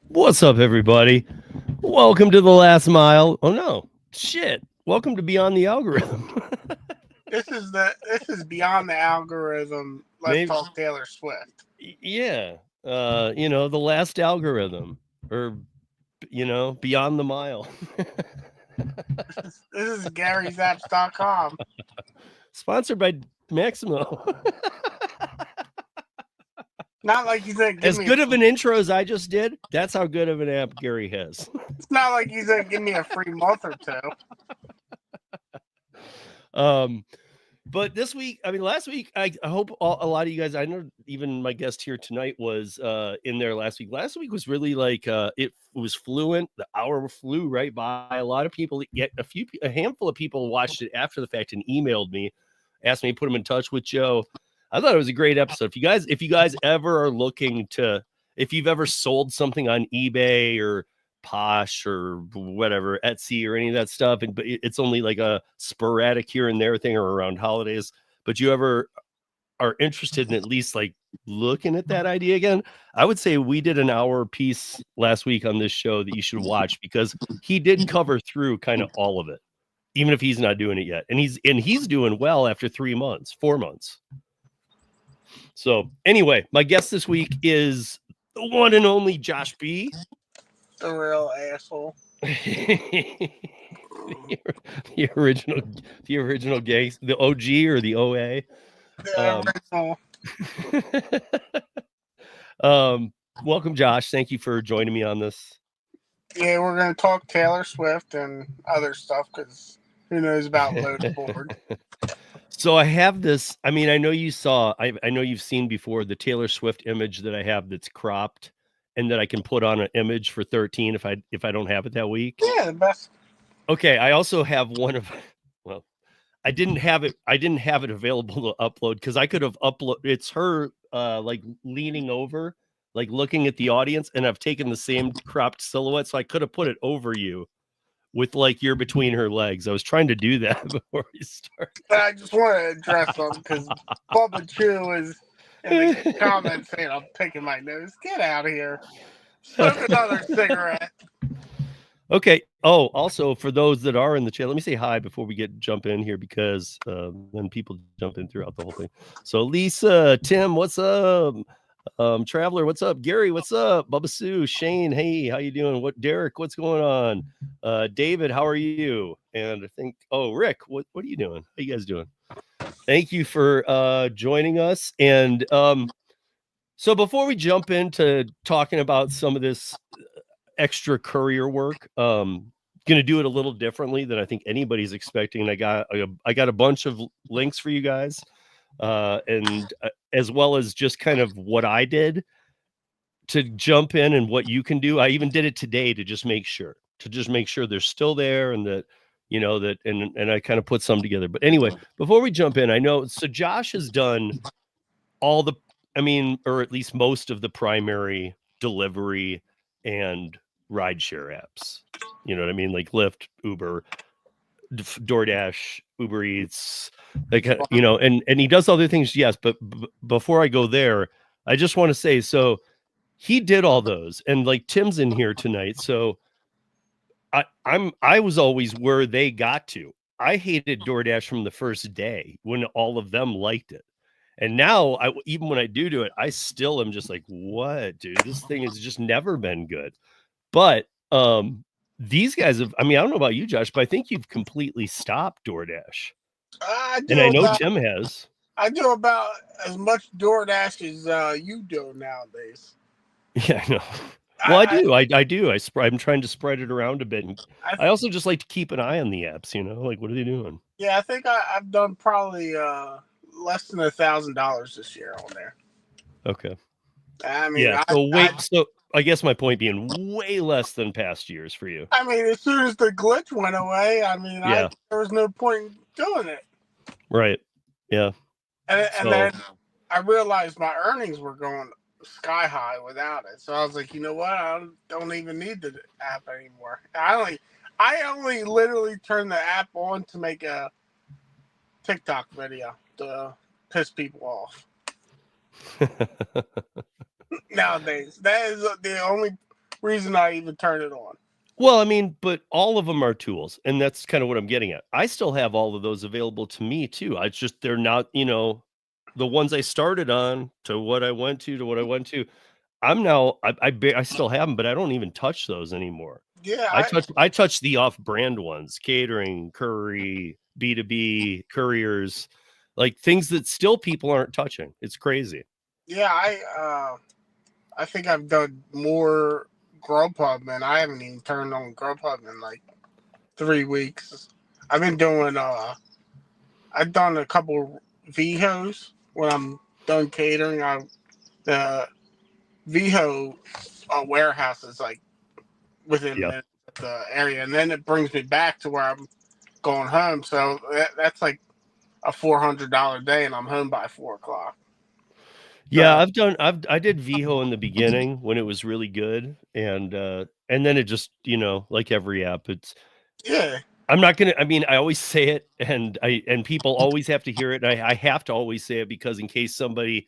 What's up, everybody? Welcome to the last mile. Oh no, shit! Welcome to Beyond the Algorithm. This is beyond the algorithm. Let's Maybe, talk Taylor Swift. yeah. The last algorithm, or Beyond the Mile. This is GaryZapps.com. Sponsored by Maximo. Not like you said, give As me good of an intro as I just did, that's how good of an app Gary has. it's not like you said, give me a free month or two. But this week, last week, I hope a lot of you guys, I know even my guest here tonight was in there last week. Last week was really like, it was fluent. The hour flew right by. A lot of people, yet a handful of people watched it after the fact and emailed me, asked me to put them in touch with Joe. I thought it was a great episode. If you guys ever are looking to, if you've ever sold something on eBay or Posh or whatever, Etsy or any of that stuff, but it's only like a sporadic here and there thing or around holidays, but you ever are interested in at least like looking at that idea again, I would say we did an hour piece last week on this show that you should watch, because he did cover through kind of all of it, even if he's not doing it yet, and he's doing well after 4 months. So anyway, my guest this week is the one and only JoshB. The real asshole. the original, gang, the OG or the OA. The original. Welcome, Josh. Thank you for joining me on this. Yeah, we're gonna talk Taylor Swift and other stuff because who knows about load board. So I have this. I mean, I know you saw. I know you've seen before the Taylor Swift image that I have that's cropped and that I can put on an image for 13 if I don't have it that week. Yeah, the best. Okay, I also have one of. Well, I didn't have it available to upload because I could have uploaded. It's her like leaning over, like looking at the audience, and I've taken the same cropped silhouette, so I could have put it over you with like you're between her legs. I was trying to do that before we start. I just want to address them because Bubba Chew is in the comments saying I'm picking my nose. Get out of here. Smoke another cigarette. Okay. Oh, also for those that are in the chat, let me say hi before we jump in here, because then people jump in throughout the whole thing. So Lisa, Tim, what's up? Traveler, what's up? Gary, what's up? Bubba Sue, Shane, hey, how you doing? Derek, what's going on? David, how are you? And I think, Rick, what are you doing? How you guys doing? Thank you for joining us. And so before we jump into talking about some of this extra courier work, going to do it a little differently than I think anybody's expecting. And I got a bunch of links for you guys, and as well as just kind of what I did to jump in and what you can do. I even did it today to just make sure they're still there, and that that, and I kind of put some together. But anyway, before we jump in, I know, so Josh has done all the, or at least most of the primary delivery and rideshare apps. You know what I mean? Like Lyft, Uber, DoorDash, Uber Eats, like, and he does other things. Yes. But before I go there, I just want to say, so he did all those, and like Tim's in here tonight. So I was always where they got to. I hated DoorDash from the first day when all of them liked it. And now, even when I do it, I still am just like, what, dude? This thing has just never been good. But these guys have, I don't know about you, Josh, but I think you've completely stopped DoorDash. And I know Tim has. I do about as much DoorDash as you do nowadays. Yeah, I know. Well, I do. I'm trying to spread it around a bit. And I also just like to keep an eye on the apps, like, what are they doing? Yeah, I think I've done probably less than $1,000 this year on there. Okay. Yeah. So I guess my point being way less than past years for you. As soon as the glitch went away, there was no point in doing it. Right. Yeah. And then I realized my earnings were going sky high without it. So I was like, you know what? I don't even need the app anymore. I only literally turned the app on to make a TikTok video to piss people off. Nowadays, that is the only reason I even turn it on. Well, I mean, but all of them are tools, and that's kind of what I'm getting at. I still have all of those available to me too. I just they're not, the ones I started on to what I went to what I went to. I'm now I still have them, but I don't even touch those anymore. Yeah, I touch the off-brand ones, catering, Curry, B2B, couriers, like things that still people aren't touching. It's crazy. yeah, I think I've done more Grubhub, and I haven't even turned on Grubhub in like 3 weeks. I've been doing I've done a couple VHOs when I'm done catering. The VHO warehouse is like within Yeah. minutes of the area, and then it brings me back to where I'm going home. So that's like a $400 day, and I'm home by 4 o'clock. Yeah, So I did VHO in the beginning when it was really good, and then it just, like every app, yeah, I'm not gonna. I mean, I always say it, and people always have to hear it. And I have to always say it because in case somebody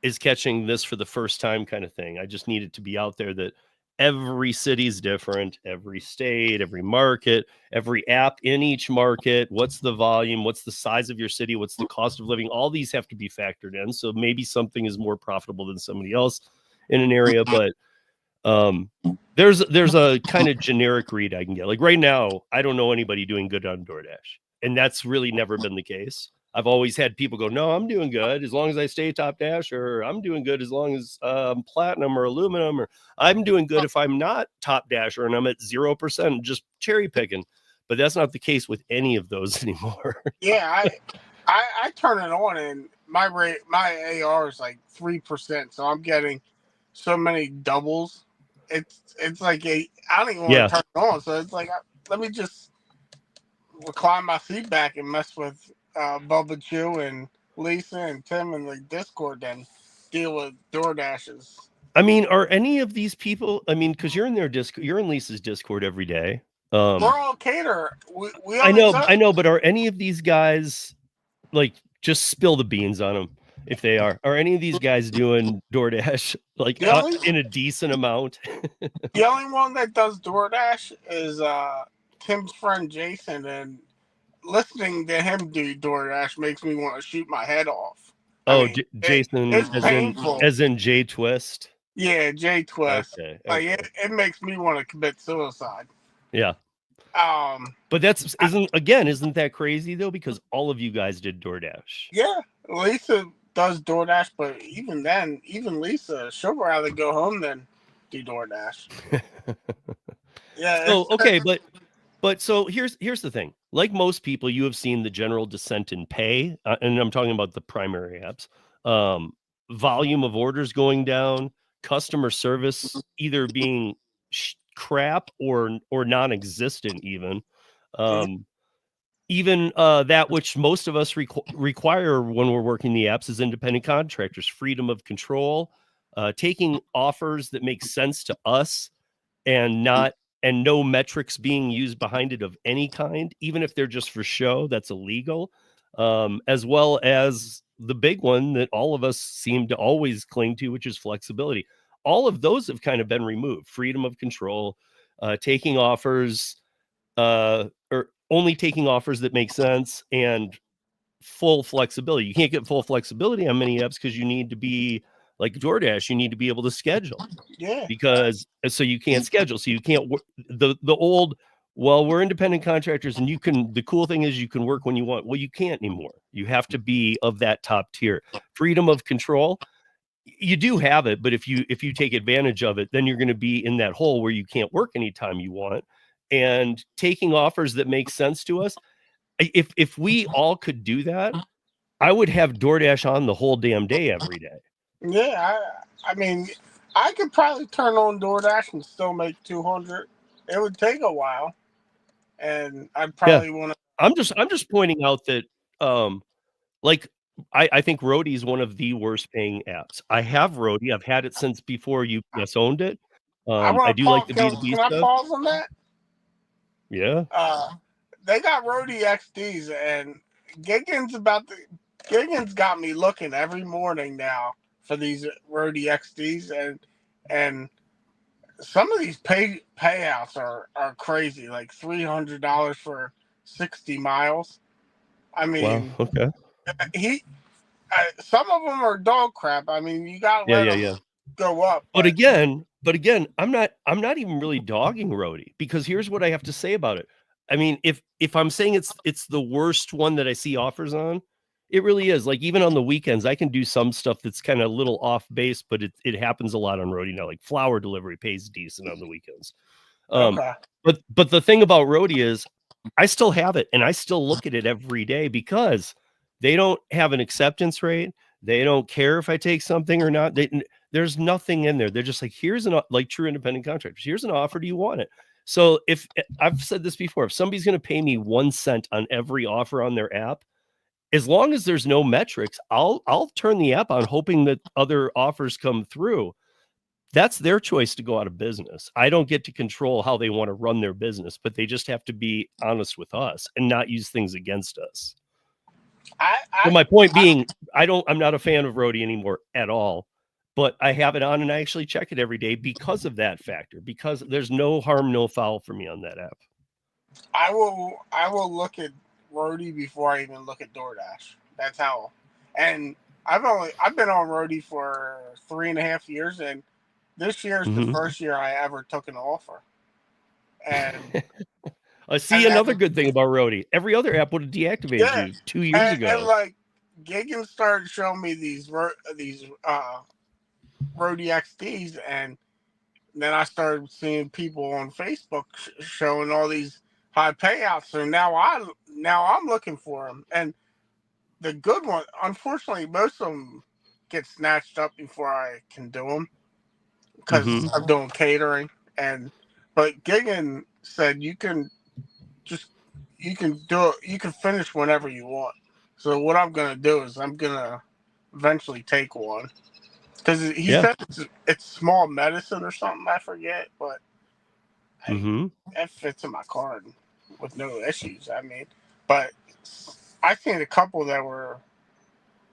is catching this for the first time, kind of thing, I just need it to be out there that every city is different, every state, every market, every app in each market. What's the volume? What's the size of your city? What's the cost of living? All these have to be factored in. So maybe something is more profitable than somebody else in an area, but there's a kind of generic read I can get. Like right now, I don't know anybody doing good on DoorDash, and that's really never been the case. I've always had people go, "No, I'm doing good as long as I stay top dash," or "I'm doing good as long as platinum or aluminum," or "I'm doing good if I'm not top dasher and I'm at 0%, just cherry picking." But that's not the case with any of those anymore. yeah, I turn it on, and my AR is like 3%, so I'm getting so many doubles. It's like I don't even want Yeah. to turn it on, so it's like let me just recline my seat back and mess with Bubba Chew and Lisa and Tim in the Discord, then deal with DoorDashes. I mean, are any of these people? I mean, because you're in their Discord, you're in Lisa's Discord every day. We're all cater. We I only know, but are any of these guys like just spill the beans on them if they are? Are any of these guys doing DoorDash like the only in a decent amount? the only one that does DoorDash is Tim's friend Jason, and listening to him do DoorDash makes me want to shoot my head off. I Oh, mean, Jason, it's painful. as in J Twist. Yeah, J Twist. Okay, Like okay, it makes me want to commit suicide. yeah. Um, But that's isn't that crazy though? Because all of you guys did DoorDash. yeah, Lisa does DoorDash, but even then, even Lisa, she'll rather go home than do DoorDash. Yeah, So okay, but so here's the thing. Like most people, you have seen the general descent in pay, and I'm talking about the primary apps. Um, Volume of orders going down, customer service either being crap or non-existent, um, even that which most of us require when we're working the apps as independent contractors, freedom of control, taking offers that make sense to us and not and no metrics being used behind it of any kind, even if they're just for show, that's illegal. As well as the big one that all of us seem to always cling to, which is flexibility. All of those have kind of been removed. Freedom of control, taking offers, or only taking offers that make sense, and full flexibility. You can't get full flexibility on many apps because you need to be like DoorDash. You need to be able to schedule yeah, because so you can't schedule, so you can't work the old, well, we're independent contractors and the cool thing is you can work when you want. Well, you can't anymore. You have to be of that top tier. Freedom of control, you do have it, but if you take advantage of it, then you're going to be in that hole where you can't work anytime you want. And taking offers that make sense to us, if we all could do that, I would have DoorDash on the whole damn day every day. yeah. I mean, I could probably turn on DoorDash and still make 200. It would take a while, and I'd Yeah. probably want to. I'm just pointing out that like I think Roadie is one of the worst paying apps. I have Roadie. I've had it since before UPS owned it. I I want to do like pause. the B2B Can I stuff. pause on that? Yeah. They got Roadie XDs, and Giggins got me looking every morning now for these Roadie XDs, and some of these payouts are crazy, like $300 for 60 miles. I Wow. mean, Okay. he some of them are dog crap. I mean, you gotta Yeah. let Yeah. them Yeah. go up, But but again, I'm not even really dogging Rhodey, because here's what I have to say about it. I mean, if I'm saying it's the worst one that I see offers on, it really is. Like, even on the weekends, I can do some stuff that's kind of a little off base, but it happens a lot on Rhodey now. Like, flower delivery pays decent on the weekends. Um, okay. but the thing about Rhodey is I still have it and I still look at it every day, because they don't have an acceptance rate. They don't care if I take something or not. There's nothing in there. They're just like, here's like true independent contractors. Here's an offer. Do you want it? So if I've said this before, if somebody's going to pay me 1 cent on every offer on their app, as long as there's no metrics, I'll turn the app on, hoping that other offers come through. That's their choice to go out of business. I don't get to control how they want to run their business, but they just have to be honest with us and not use things against us. I So I, my point I being, I'm not a fan of Rhodey anymore at all, but I have it on and I actually check it every day because of that factor, because there's no harm, no foul for me on that app. I will look at Roadie before I even look at DoorDash. That's how. And I've been on Roadie for 3.5 years, and this year is the Mhm. first year I ever took an offer. And I see and another good thing about Rhodey. Every other app would have deactivated yeah, you 2 years and ago. like GiGs started showing me these Roadie XDs, and then I started seeing people on Facebook showing all these high payouts. So now I'm looking for them, and the good one, unfortunately, most of them get snatched up before I can do them because Hmm. I'm doing catering. And but Gigan said just you can do it. You can finish whenever you want. So what I'm gonna do is I'm gonna eventually take one because he Yeah. said it's small medicine or something. I forget, but Hmm. that fits in my card with no issues. I mean, but I seen a couple that were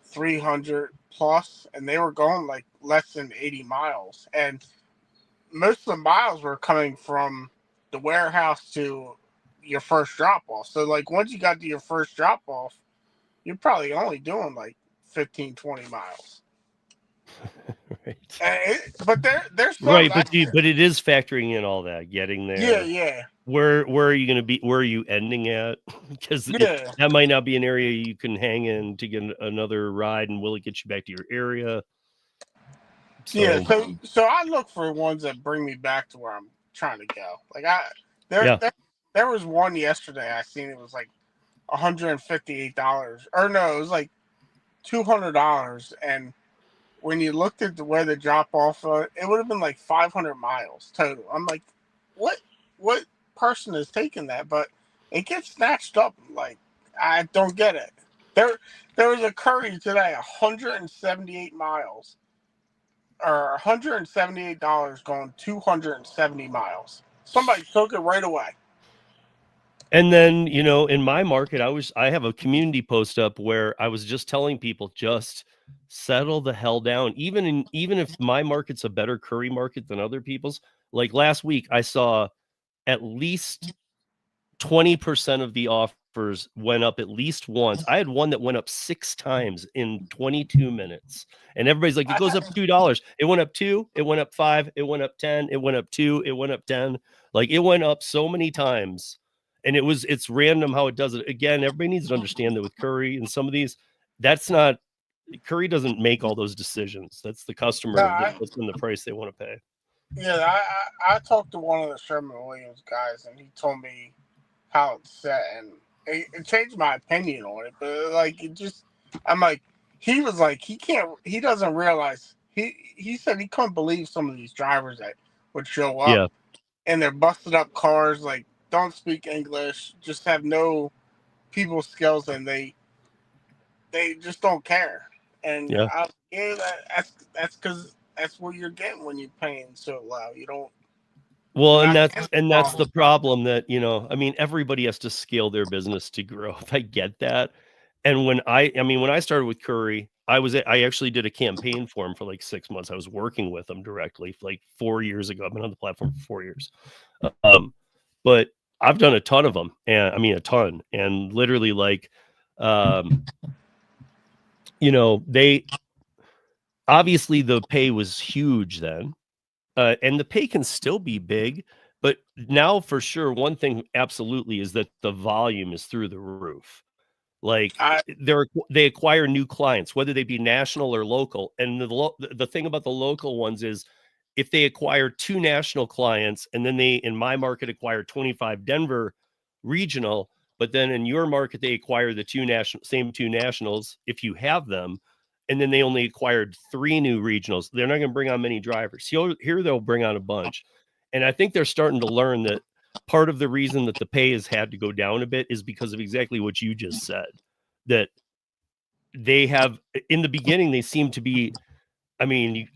300 plus, and they were going like less than 80 miles, and most of the miles were coming from the warehouse to your first drop off. So like once you got to your first drop off, you're probably only doing like 15, 20 miles. Right. But there's some Right, that but it is factoring in all that, getting yeah, there. yeah, Where are you going to be? Where are you ending at? Because yeah, that might not be an area you can hang in to get another ride, and will it get you back to your area? yeah. So So I look for ones that bring me back to where I'm trying to go. Like there yeah, there, there was one yesterday I seen, it was like $158, or no, it was like $200, and when you looked at the where the drop off, it would have been like 500 miles total. I'm like, what person is taking that? But it gets snatched up. Like I don't get it. There was a Curry today, 178 miles, or $178 going 270 miles. Somebody took it right away. and then, in my market, I have a community post up where I was just telling people, just settle the hell down. Even if my market's a better curry market than other people's. Like last week, I saw at least 20% of the offers went up at least once. I had one that went up 6 times in 22 minutes. And everybody's like, it goes up $2. It went up 2, it went up 5, it went up 10, it went up 2, it went up 10. Like, it went up so many times. And it's random how it does it. Again, everybody needs to understand that with Curry and some of these, that's not Curry doesn't make all those decisions. That's the No, customer that puts in the price they want to pay. yeah, I talked to one of the Sherman Williams guys, and he told me how it's set, and it changed my opinion on it. But like, I'm like, he was like, he doesn't realize. He said he couldn't believe some of these drivers that would show up Yeah. in their busted up cars, like don't speak English, just have no people skills, and they just don't care. And Yeah. yeah, that's because that's what you're getting when you're paying so low. You're Well, and not that's getting and all that's this the stuff. problem that, I mean, everybody has to scale their business to grow. I get that. And when I started with Curry, I actually did a campaign for him for like 6 months. I was working with him directly like 4 years ago. I've been on the platform for 4 years. But I've done a ton of them, and I mean a ton, and literally like, they obviously the pay was huge then, and the pay can still be big, but now for sure, one thing absolutely is that the volume is through the roof. Like I they acquire new clients, whether they be national or local. And the thing about the local ones is if they acquire 2 national clients and then they, in my market, acquire 25 Denver regional, but then in your market, they acquire the same 2 nationals, if you have them, and then they only acquired 3 new regionals, they're not going to bring on many drivers. Here they'll bring on a bunch. And I think they're starting to learn that part of the reason that the pay has had to go down a bit is because of exactly what you just said, that they have, in the beginning, they seem to be, I mean,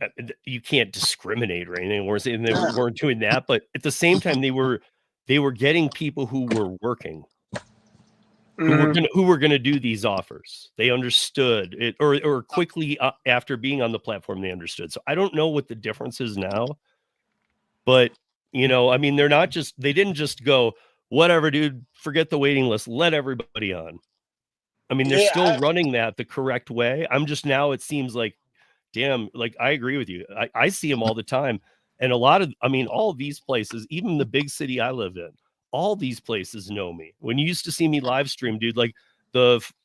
you can't discriminate or anything. We're saying they weren't doing that, but at the same time, they were getting people who were working, who were gonna do these offers. They understood it, or quickly after being on the platform, they understood. So I don't know what the difference is now, but I mean, they didn't just go, whatever, dude, forget the waiting list, let everybody on. I mean, they're still running that the correct way. I'm just, now it seems like, damn, like I agree with you. I see them all the time. And all of these places, even the big city I live in, all these places know me. When you used to see me live stream, dude, like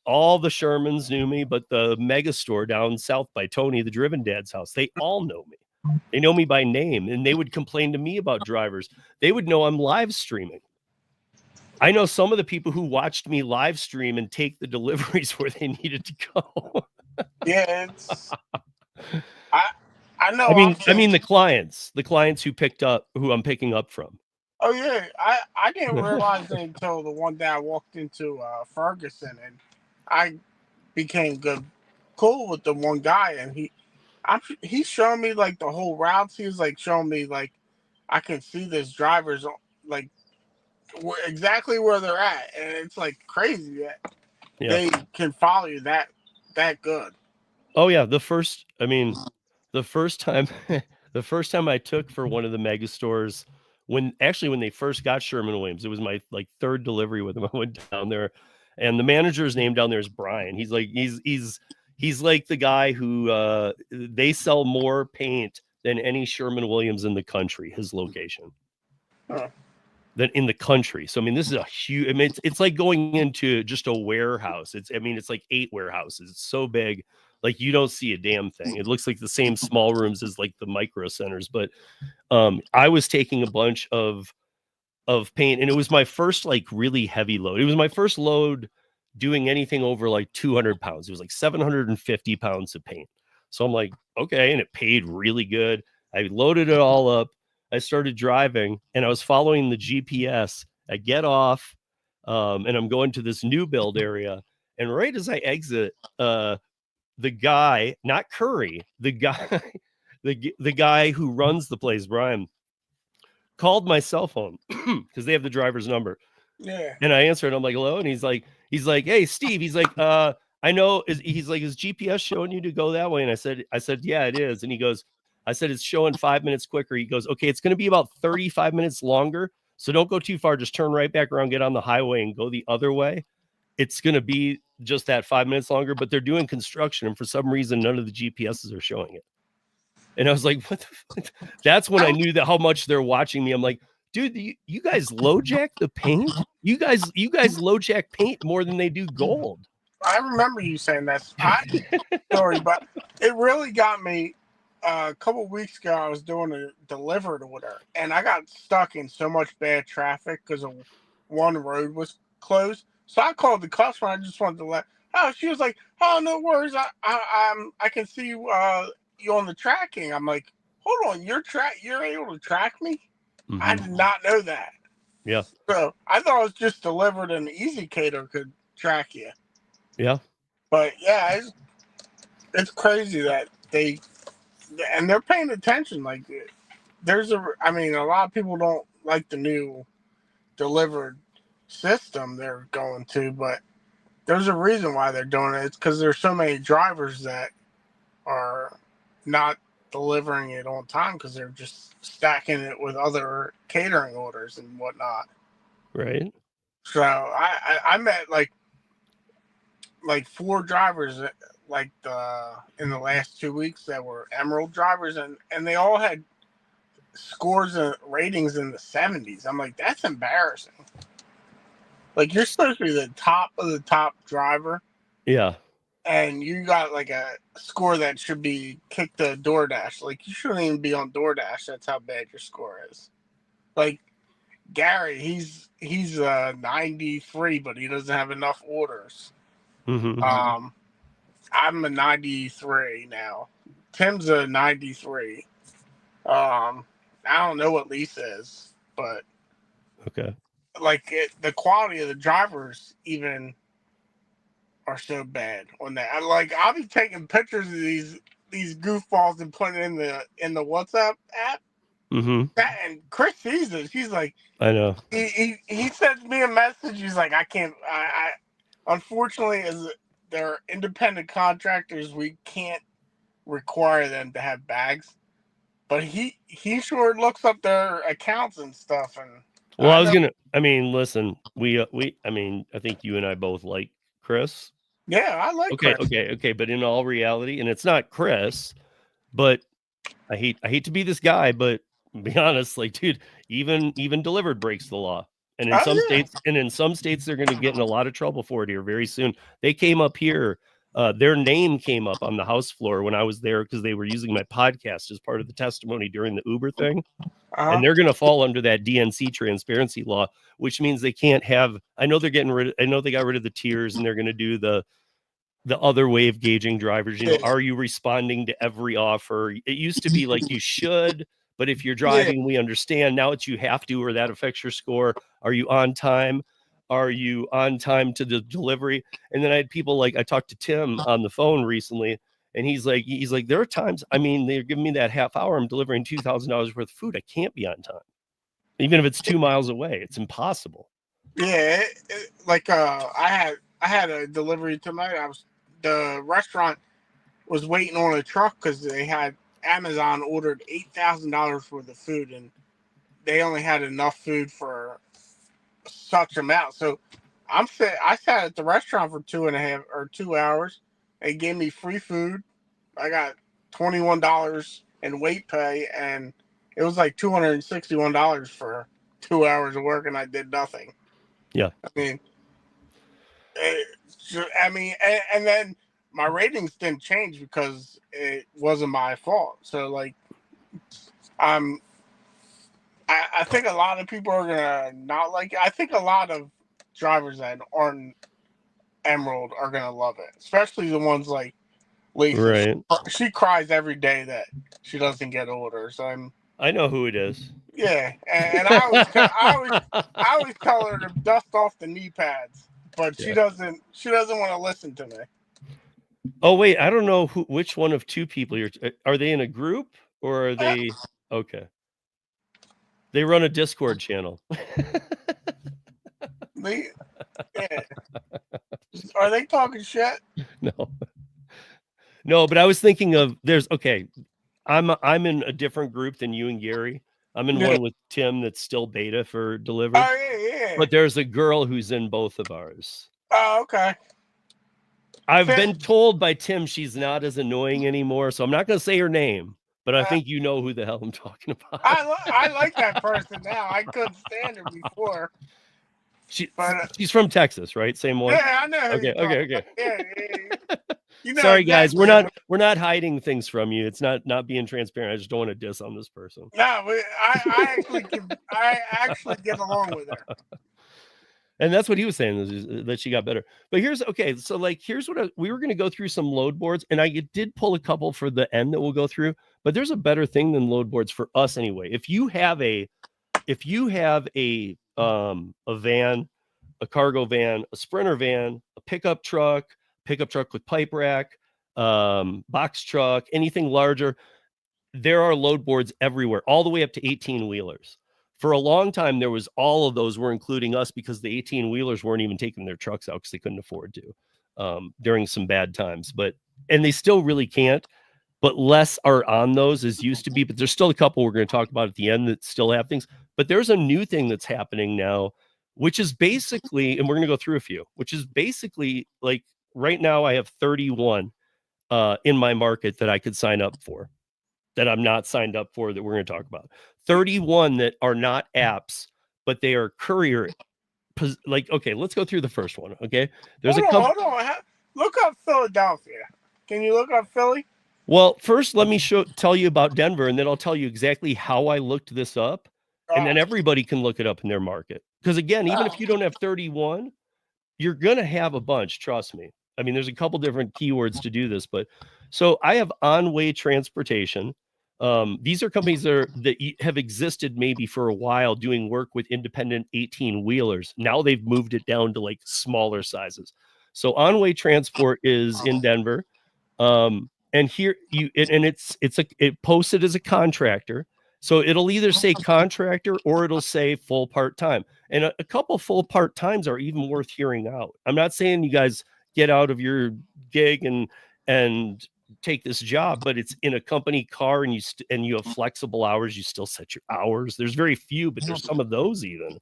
all the Shermans knew me, but the mega store down south by Tony, the Driven Dad's house, they all know me. They know me by name, and they would complain to me about drivers. They would know I'm live streaming. I know some of the people who watched me live stream and take the deliveries where they needed to go. Yeah, I know. I mean the clients who I'm picking up from. Oh yeah, I didn't realize it until the one day I walked into Ferguson, and I became cool with the one guy, and he's showing me like the whole routes. He was like showing me like I can see this drivers like exactly where they're at, and it's like crazy that they can follow you that good. Oh yeah, the first time the first time I took for one of the mega stores, when they first got Sherman-Williams, it was my like 3rd delivery with them. I went down there, and the manager's name down there is Brian. He's like the guy who they sell more paint than any Sherman-Williams in the country, his location. Than in the country. So I mean, this is a huge, I mean, it's like going into just a warehouse. It's like 8 warehouses. It's so big, like you don't see a damn thing. It looks like the same small rooms as like the micro centers. But I was taking a bunch of paint, and it was my first like really heavy load. It was my first load doing anything over like 200 pounds. It was like 750 pounds of paint. So I'm like, okay, and it paid really good. I loaded it all up. I started driving, and I was following the GPS. I get off, and I'm going to this new build area. And right as I exit, the guy, not Curry, the guy, the guy who runs the place, Brian, called my cell phone because they have the driver's number. Yeah. And I answered. I'm like, hello. And he's like, hey, Steve. He's like, I know. He's like, is GPS showing you to go that way? And I said, yeah, it is. And he goes, I said, it's showing 5 minutes quicker. He goes, okay, it's going to be about 35 minutes longer. So don't go too far. Just turn right back around, get on the highway, and go the other way. It's going to be just that 5 minutes longer, but they're doing construction. And for some reason, none of the GPSs are showing it. And I was like, what the fuck? That's when I knew that how much they're watching me. I'm like, dude, you guys low jack the paint? You guys low jack paint more than they do gold. I remember you saying that story, but it really got me. A couple of weeks ago, I was doing a delivered order, and I got stuck in so much bad traffic because one road was closed. So I called the customer. I just wanted to she was like, "Oh, no worries. I can see you on the tracking." I'm like, "Hold on, you're able to track me?" Mm-hmm. I did not know that. Yeah. So I thought it was just delivered and EasyCater could track you. Yeah. But yeah, it's crazy that they're paying attention. Like a lot of people don't like the new delivered system they're going to, but there's a reason why they're doing it. It's because there's so many drivers that are not delivering it on time because they're just stacking it with other catering orders and whatnot. Right. So I met like 4 drivers like in the last 2 weeks that were Emerald drivers, and they all had scores and ratings in the 70s. I'm like, that's embarrassing. Like, you're supposed to be the top of the top driver. Yeah. And you got like a score that should be kicked to DoorDash. Like, you shouldn't even be on DoorDash. That's how bad your score is. Like, Gary, he's 93, but he doesn't have enough orders. Mm-hmm. I'm a 93 now. Tim's a 93. I don't know what Lisa is, but Okay. like the quality of the drivers even are so bad on that. I'll be taking pictures of these goofballs and putting it in the WhatsApp app. Mm-hmm. And Chris sees it. He's like, I know. He sends me a message. He's like, I can't. I unfortunately, as they're independent contractors, we can't require them to have bags. But he sure looks up their accounts and stuff. And well, I mean, listen, I think you and I both like Chris. Yeah, I like Chris. Okay. But in all reality, and it's not Chris, but I hate to be this guy, but be honest, like, dude, even delivered breaks the law. And in some states, they're going to get in a lot of trouble for it here very soon. They came up here. Their name came up on the House floor when I was there because they were using my podcast as part of the testimony during the Uber thing. And they're going to fall under that DNC transparency law, which means they can't have. I know they got rid of the tiers, and they're going to do the other way of gauging drivers. Are you responding to every offer? It used to be like you should, but if you're driving, we understand. Now it's you have to, or that affects your score. Are you on time? Are you on time to the delivery? And then I had people like, I talked to Tim on the phone recently, and he's like, there are times, I mean, they're giving me that half hour. I'm delivering $2,000 worth of food. I can't be on time. Even if it's 2 miles away, it's impossible. Yeah. I had a delivery tonight. The restaurant was waiting on a truck because they had Amazon ordered $8,000 worth of food, and they only had enough food for such amount. So I sat at the restaurant for 2 hours. They gave me free food. I got $21 in wait pay, and it was like $261 for 2 hours of work, and I did nothing. Yeah. And then my ratings didn't change because it wasn't my fault. So like, I think a lot of people are gonna not like it. I think a lot of drivers that aren't Emerald are gonna love it, especially the ones like Lisa. Right. She cries every day that she doesn't get orders. I know who it is. Yeah, and I always tell her to dust off the knee pads, but she doesn't want to listen to me. Oh wait, I don't know which one of two people are they in a group or are they okay? They run a Discord channel. Are they talking shit? No, but I was thinking of I'm in a different group than you and Gary. I'm in one with Tim that's still beta for delivery. Oh yeah. But there's a girl who's in both of ours. Oh, okay. I've been told by Tim she's not as annoying anymore, so I'm not going to say her name, but I think you know who the hell I'm talking about. I like that person now. I couldn't stand her before. She's from Texas, right? Same one. Yeah, I know. Okay. Yeah. Sorry, guys, we're not hiding things from you. It's not being transparent. I just don't want to diss on this person. No, I actually get along with her. And that's what he was saying, is that she got better. But here's what we were going to go through some load boards, and I did pull a couple for the end that we'll go through. But there's a better thing than load boards for us anyway. If you have a van, a cargo van, a Sprinter van, a pickup truck with pipe rack, box truck, anything larger, there are load boards everywhere, all the way up to 18 wheelers. For a long time, there was all of those were including us because the 18-wheelers weren't even taking their trucks out because they couldn't afford to during some bad times. And they still really can't, but less are on those as used to be. But there's still a couple we're going to talk about at the end that still have things. But there's a new thing that's happening now, which is basically, and we're going to go through a few, which is basically like right now I have 31 in my market that I could sign up for, that I'm not signed up for, that we're going to talk about. 31 that are not apps, but they are courier. Like, okay, let's go through the first one. Okay, there's hold on. Look up Philadelphia. Can you look up Philly? Well, first, let me tell you about Denver, and then I'll tell you exactly how I looked this up, and then everybody can look it up in their market. Because again, even if you don't have 31, you're gonna have a bunch. Trust me. I mean, there's a couple different keywords to do this, but so I have on-way transportation. These are companies that have existed maybe for a while doing work with independent 18-wheelers. Now they've moved it down to like smaller sizes. So on-way transport is in Denver. And here it posted as a contractor. So it'll either say contractor or it'll say full part-time. And a couple full part-times are even worth hearing out. I'm not saying you guys get out of your gig and take this job, but it's in a company car and you have flexible hours. You still set your hours. There's very few, but there's some of those even,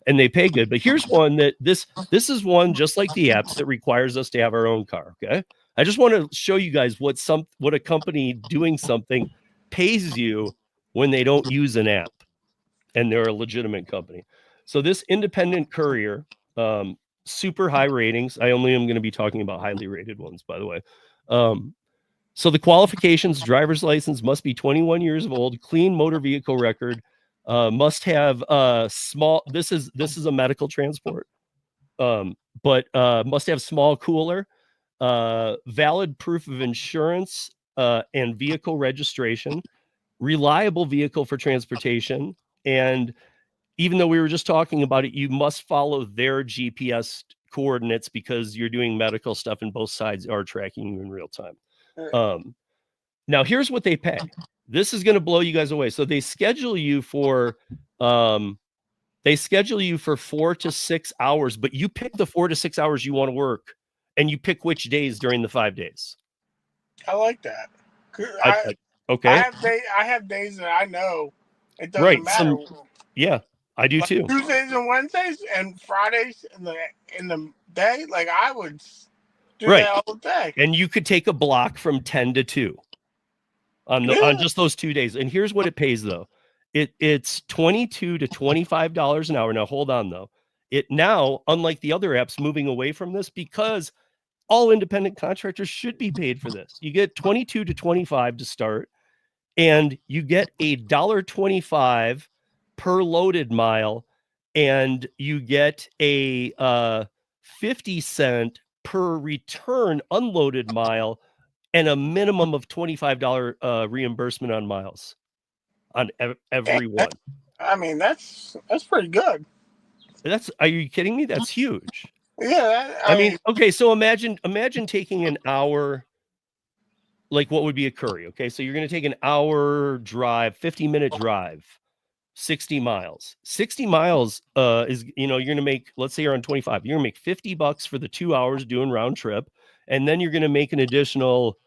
and they pay good. But here's one that this is one just like the apps that requires us to have our own car. Okay. I just want to show you guys what a company doing something pays you when they don't use an app and they're a legitimate company. So this independent courier, super high ratings. I only am going to be talking about highly rated ones, by the way. So the qualifications: driver's license, must be 21 years of old, clean motor vehicle record, must have small. This is a medical transport, but must have small cooler, valid proof of insurance and vehicle registration, reliable vehicle for transportation. And even though we were just talking about it, you must follow their GPS coordinates because you're doing medical stuff and both sides are tracking you in real time. Now here's what they pay. This is going to blow you guys away. So they schedule you for 4 to 6 hours, but you pick the 4 to 6 hours you want to work, and you pick which days during the 5 days. I like that. Okay. I have days that I know it doesn't matter. Yeah, I do too. Tuesdays and Wednesdays and Fridays in the day, like I would do that all day. And you could take a block from 10 to 2 on just those 2 days. And here's what it pays though. It's $22 to $25 an hour. Now hold on though. It now, unlike the other apps, moving away from this, because all independent contractors should be paid for this. You get 22 to 25 to start, and you get $1.25 per loaded mile, and you get a 50 cent per return unloaded mile, and a minimum of $25 reimbursement on miles on every one. I mean, that's pretty good. Are you kidding me? That's huge. Yeah. I mean, okay, so imagine taking an hour, like what would be a courier. Okay, so you're going to take an hour drive, 50-minute drive, 60 miles. 60 miles is, you're going to make, let's say you're on 25, you're going to make $50 for the 2 hours doing round trip, and then you're going to make an additional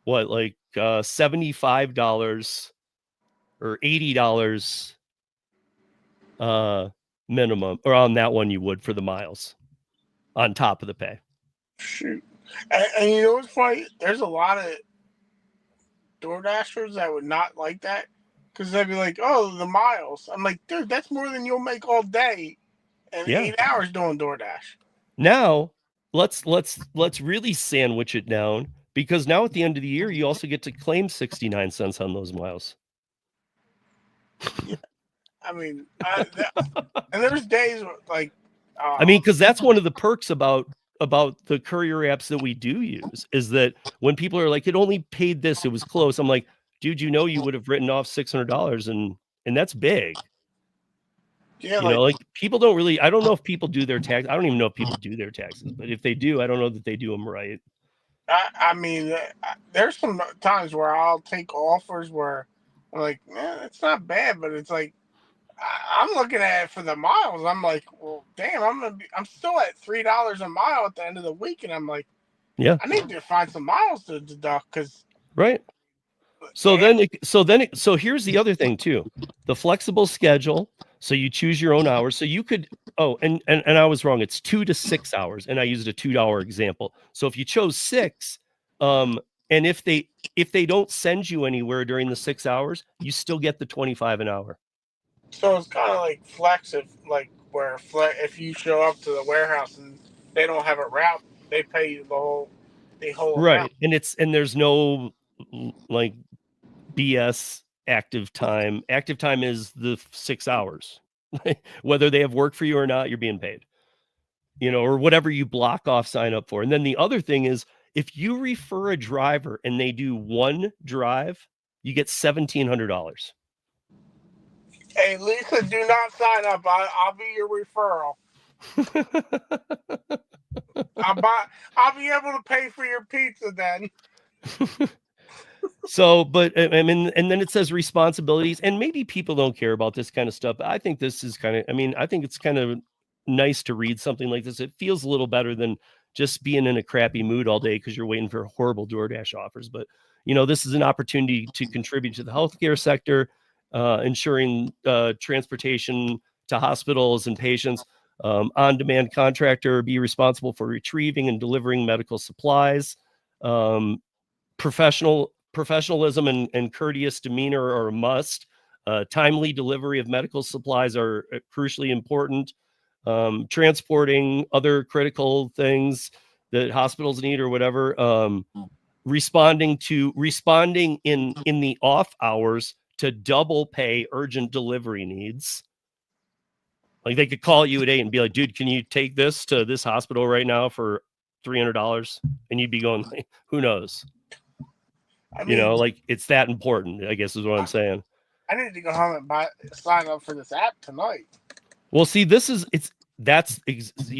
$75 or $80 minimum, or on that one you would, for the miles on top of the pay. Shoot. And you know what's funny? There's a lot of DoorDashers that would not like that, because they'd be like, "Oh, the miles." I'm like, dude, that's more than you'll make all day in 8 hours doing DoorDash. Now let's really sandwich it down, because now at the end of the year you also get to claim 69 cents on those miles. Yeah. I mean, and there's days like, I mean, because that's one of the perks about the courier apps that we do use, is that when people are like, it only paid this, it was close. I'm like, dude, you would have written off $600, and that's big. Yeah, like people don't really, I don't know if people do their tax. I don't even know if people do their taxes, but if they do, I don't know that they do them right. I mean, there's some times where I'll take offers where I'm like, it's not bad, but it's like, I'm looking at it for the miles. I'm like, well, damn, I'm still at $3 a mile at the end of the week, and I'm like, Yeah. I need to find some miles to deduct because. Right. So so here's the other thing too, the flexible schedule. So you choose your own hours. So you could, and I was wrong. It's 2 to 6 hours, and I used a $2 example. So if you chose 6, and if they don't send you anywhere during the 6 hours, you still get the 25 an hour. So it's kind of like flex, if you show up to the warehouse and they don't have a route, they pay you the whole amount. Right, and there's no like BS active time. Active time is the 6 hours. Whether they have work for you or not, you're being paid. Or whatever you block off, sign up for. And then the other thing is, if you refer a driver and they do one drive, you get $1,700. Hey, Lisa, do not sign up. I'll be your referral. I'll be able to pay for your pizza then. So, but I mean, and then it says responsibilities, and maybe people don't care about this kind of stuff. But I think this is I think it's kind of nice to read something like this. It feels a little better than just being in a crappy mood all day because you're waiting for horrible DoorDash offers. But, this is an opportunity to contribute to the healthcare sector, ensuring transportation to hospitals and patients. On-demand contractor, be responsible for retrieving and delivering medical supplies. Professionalism and courteous demeanor are a must. Timely delivery of medical supplies are crucially important. Transporting other critical things that hospitals need or whatever. Responding in the off hours to double pay urgent delivery needs. Like they could call you at 8 and be like, dude, can you take this to this hospital right now for $300? And you'd be going, who knows? I mean, like it's that important, I guess is what I'm saying. I need to go home and sign up for this app tonight. Well, see, you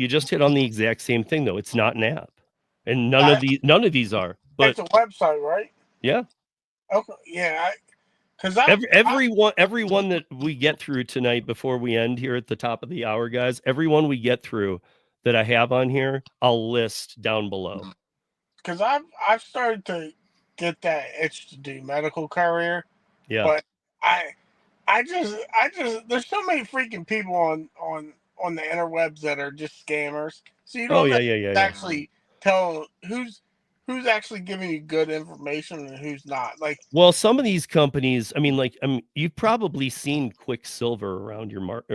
just hit on the exact same thing though. It's not an app, and none of these are. But it's a website, right? Yeah. Okay. Yeah. Because everyone that we get through tonight before we end here at the top of the hour, guys, everyone we get through that I have on here, I'll list down below. Because I've started to get that itch to do medical courier. Yeah. But I just there's so many freaking people on the interwebs that are just scammers. So you don't actually tell who's actually giving you good information and who's not. Like, well, some of these companies, I mean, you've probably seen Quicksilver around your market,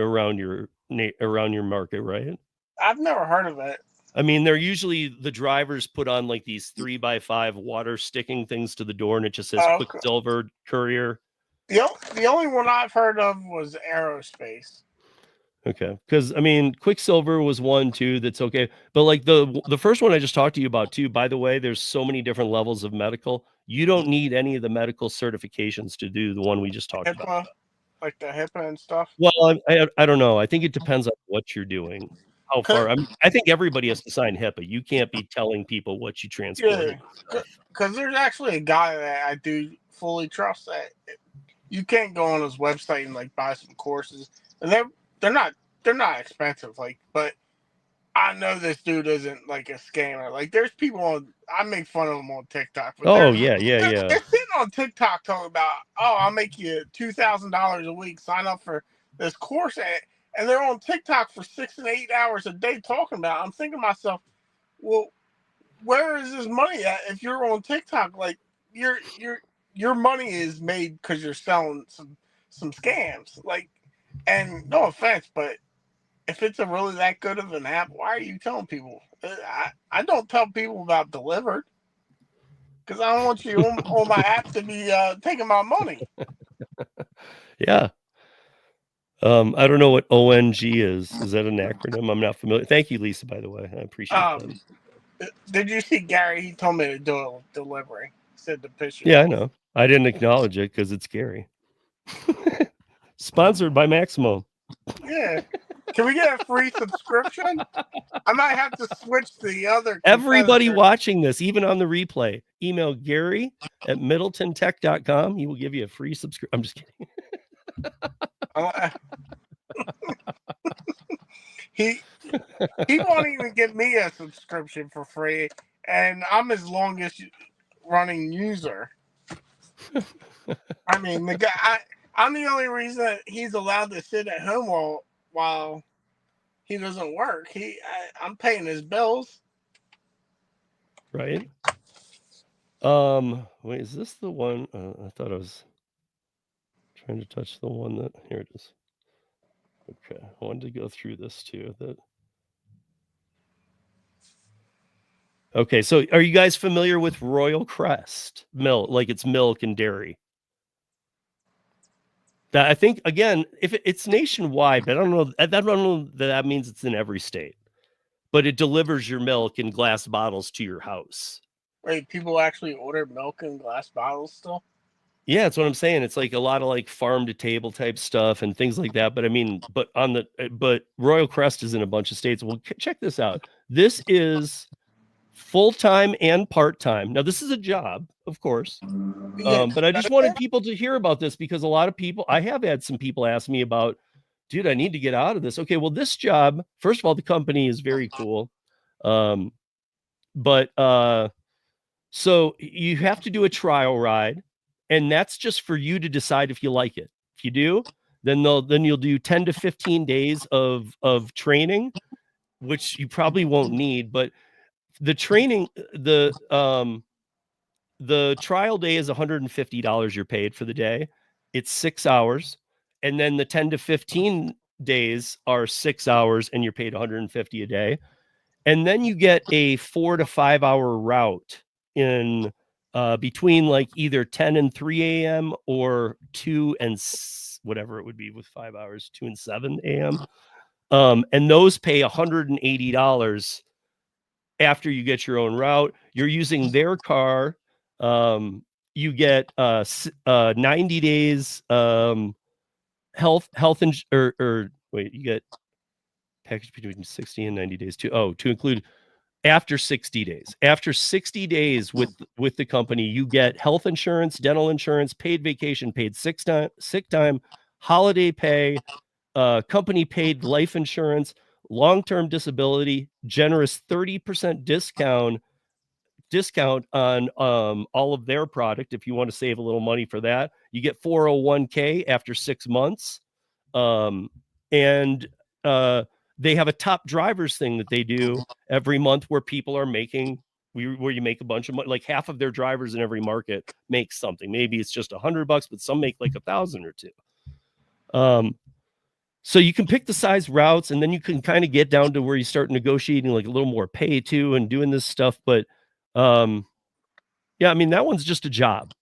right? I've never heard of it. I mean, they're usually the drivers put on like these 3x5 water sticking things to the door, and it just says Quicksilver Courier. The only one I've heard of was Aerospace. Okay, because I mean, Quicksilver was one too. That's okay, but like the first one I just talked to you about too. By the way, there's so many different levels of medical. You don't need any of the medical certifications to do the one we just talked about, like the HIPAA and stuff. Well, I don't know. I think it depends on what you're doing. How far? I think everybody has to sign HIPAA. You can't be telling people what you transport. Because there's actually a guy that I do fully trust that you can't go on his website and like buy some courses, and they're not expensive. Like, but I know this dude isn't like a scammer. Like, there's people I make fun of them on TikTok. Oh yeah. They're sitting on TikTok talking about, I'll make you $2,000 a week. Sign up for this course, and they're on TikTok for 6 and 8 hours a day talking about it. I'm thinking to myself, well, where is this money at? If you're on TikTok, like your money is made because you're selling some scams. Like, and no offense, but if it's really that good of an app, why are you telling people? I don't tell people about Delivered because I don't want you on my app to be taking my money. Yeah. I don't know what ONG is. Is that an acronym? I'm not familiar. Thank you, Lisa, by the way. I appreciate that. Did you see Gary? He told me to do a delivery. He said to piss you off. I know. I didn't acknowledge it because it's Gary. Sponsored by Maximo. Yeah. Can we get a free subscription? I might have to switch to the other. Everybody watching this, even on the replay, email Gary at middletontech.com. He will give you a free subscription. I'm just kidding. He won't even give me a subscription for free, and I'm his longest running user. I mean, the guy. I'm the only reason that he's allowed to sit at home while he doesn't work. I'm paying his bills. Right. Wait, is this the one? I thought I was trying to touch the one that, here it is. Okay, I wanted to go through this too. Okay, so are you guys familiar with Royal Crest milk? Like it's milk and dairy. That I think again, if it's nationwide, but I don't know. I don't know that means it's in every state, but it delivers your milk in glass bottles to your house. Wait, people actually order milk in glass bottles still? Yeah, that's what I'm saying. It's like a lot of like farm to table type stuff and things like that. But I mean, but Royal Crest is in a bunch of states. Well, check this out. This is full-time and part-time. Now, this is a job, of course. But I just wanted people to hear about this because a lot of people, I have had some people ask me about, dude, I need to get out of this. Okay, well, this job, first of all, the company is very cool. So you have to do a trial ride, and that's just for you to decide if you like it. If you do, then you'll do 10 to 15 days of training, which you probably won't need, but the training, the trial day is $150 you're paid for the day. It's 6 hours. And then the 10 to 15 days are 6 hours and you're paid 150 a day. And then you get a 4 to 5 hour route in between like either 10 and 3 a.m. or 2 and whatever it would be with 5 hours, 2 and 7 a.m. And those pay $180 after you get your own route. You're using their car. You get 90 days health or wait, you get package between 60 and 90 days to include after 60 days. After 60 days with the company, you get health insurance, dental insurance, paid vacation, paid sick time, holiday pay, company paid life insurance, long-term disability, generous 30% discount on all of their product if you want to save a little money for that. You get 401k after 6 months. And they have a top drivers thing that they do every month where people are making where you make a bunch of money. Like half of their drivers in every market make something. Maybe it's just $100, but some make like 1,000 or 2. So you can pick the size routes, and then you can kind of get down to where you start negotiating like a little more pay too, and doing this stuff. But yeah, I mean that one's just a job.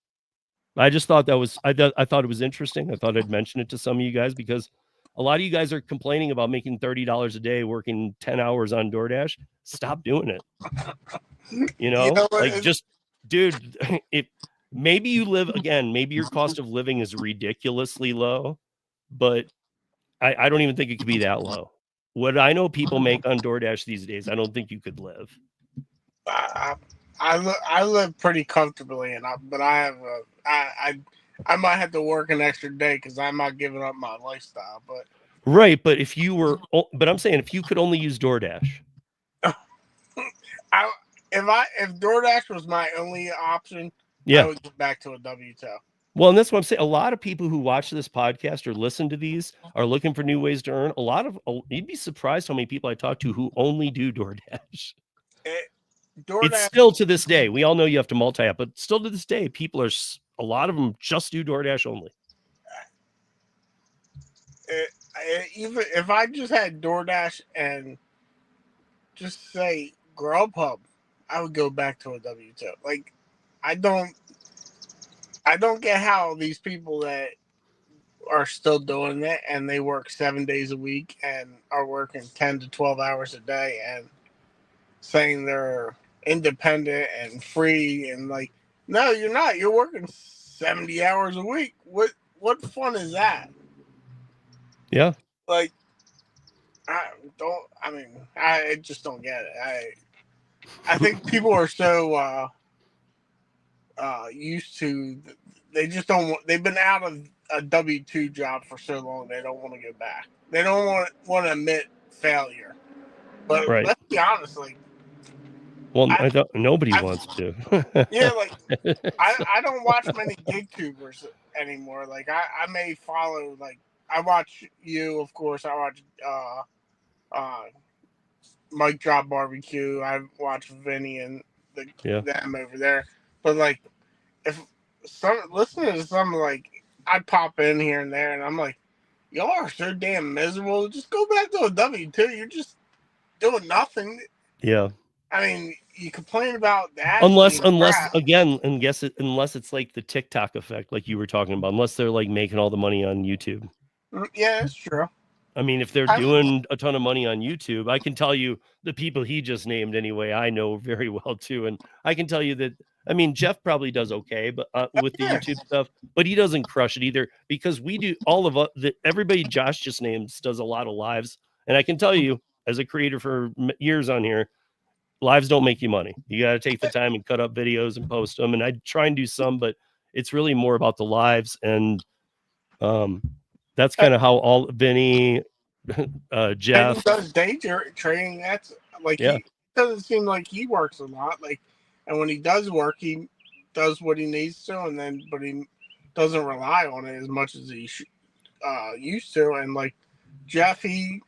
I just thought I thought it was interesting. I thought I'd mention it to some of you guys because a lot of you guys are complaining about making $30 a day working 10 hours on DoorDash. Stop doing it. Like just, dude, if maybe you live again, maybe your cost of living is ridiculously low, but I don't even think it could be that low. What I know people make on DoorDash these days, I don't think you could live. I live pretty comfortably, but I have I might have to work an extra day because I'm not giving up my lifestyle. But right, but if I'm saying if you could only use DoorDash, if DoorDash was my only option, yeah, I would get back to a W-2. Well, and that's what I'm saying. A lot of people who watch this podcast or listen to these are looking for new ways to earn. You'd be surprised how many people I talk to who only do DoorDash. It's still to this day. We all know you have to multi-app, but still to this day, a lot of them just do DoorDash only. Even if I just had DoorDash and just say Grubhub, I would go back to a W-2. Like, I don't get how these people that are still doing it and they work 7 days a week and are working 10 to 12 hours a day and saying they're independent and free and like, no, you're not. You're working 70 hours a week. What fun is that? Yeah. Like, I just don't get it. I think people are so used to, they just don't want, they've been out of a W-2 job for so long they don't want to go back. They don't want to admit failure. But Right. let's be honest, like, Well, nobody wants to. Yeah, like I don't watch many gig tubers anymore. Like I may follow, like, I watch you, of course. I watch uh Mike Drop Barbecue. I watch Vinny and them over there. But like, if listening to some, like, I pop in here and there, and I'm like, y'all are so damn miserable. Just go back to a W-2. You're just doing nothing. Yeah. I mean, you complain about that. Unless again, unless it's like the TikTok effect, like you were talking about, unless they're like making all the money on YouTube. Yeah, that's true. I mean, if they're doing a ton of money on YouTube, I can tell you the people he just named anyway, I know very well too. And I can tell you that, I mean, Jeff probably does okay, but with the YouTube stuff, but he doesn't crush it either, because we do all of everybody Josh just names does a lot of lives. And I can tell you, as a creator for years on here, lives don't make you money. You got to take the time and cut up videos and post them. And I try and do some, but it's really more about the lives. And that's kind of how all Vinny, Jeff, and he does day trading. That's like, he doesn't seem like he works a lot. Like, and when he does work, he does what he needs to, and then but he doesn't rely on it as much as he used to. And like Jeff, he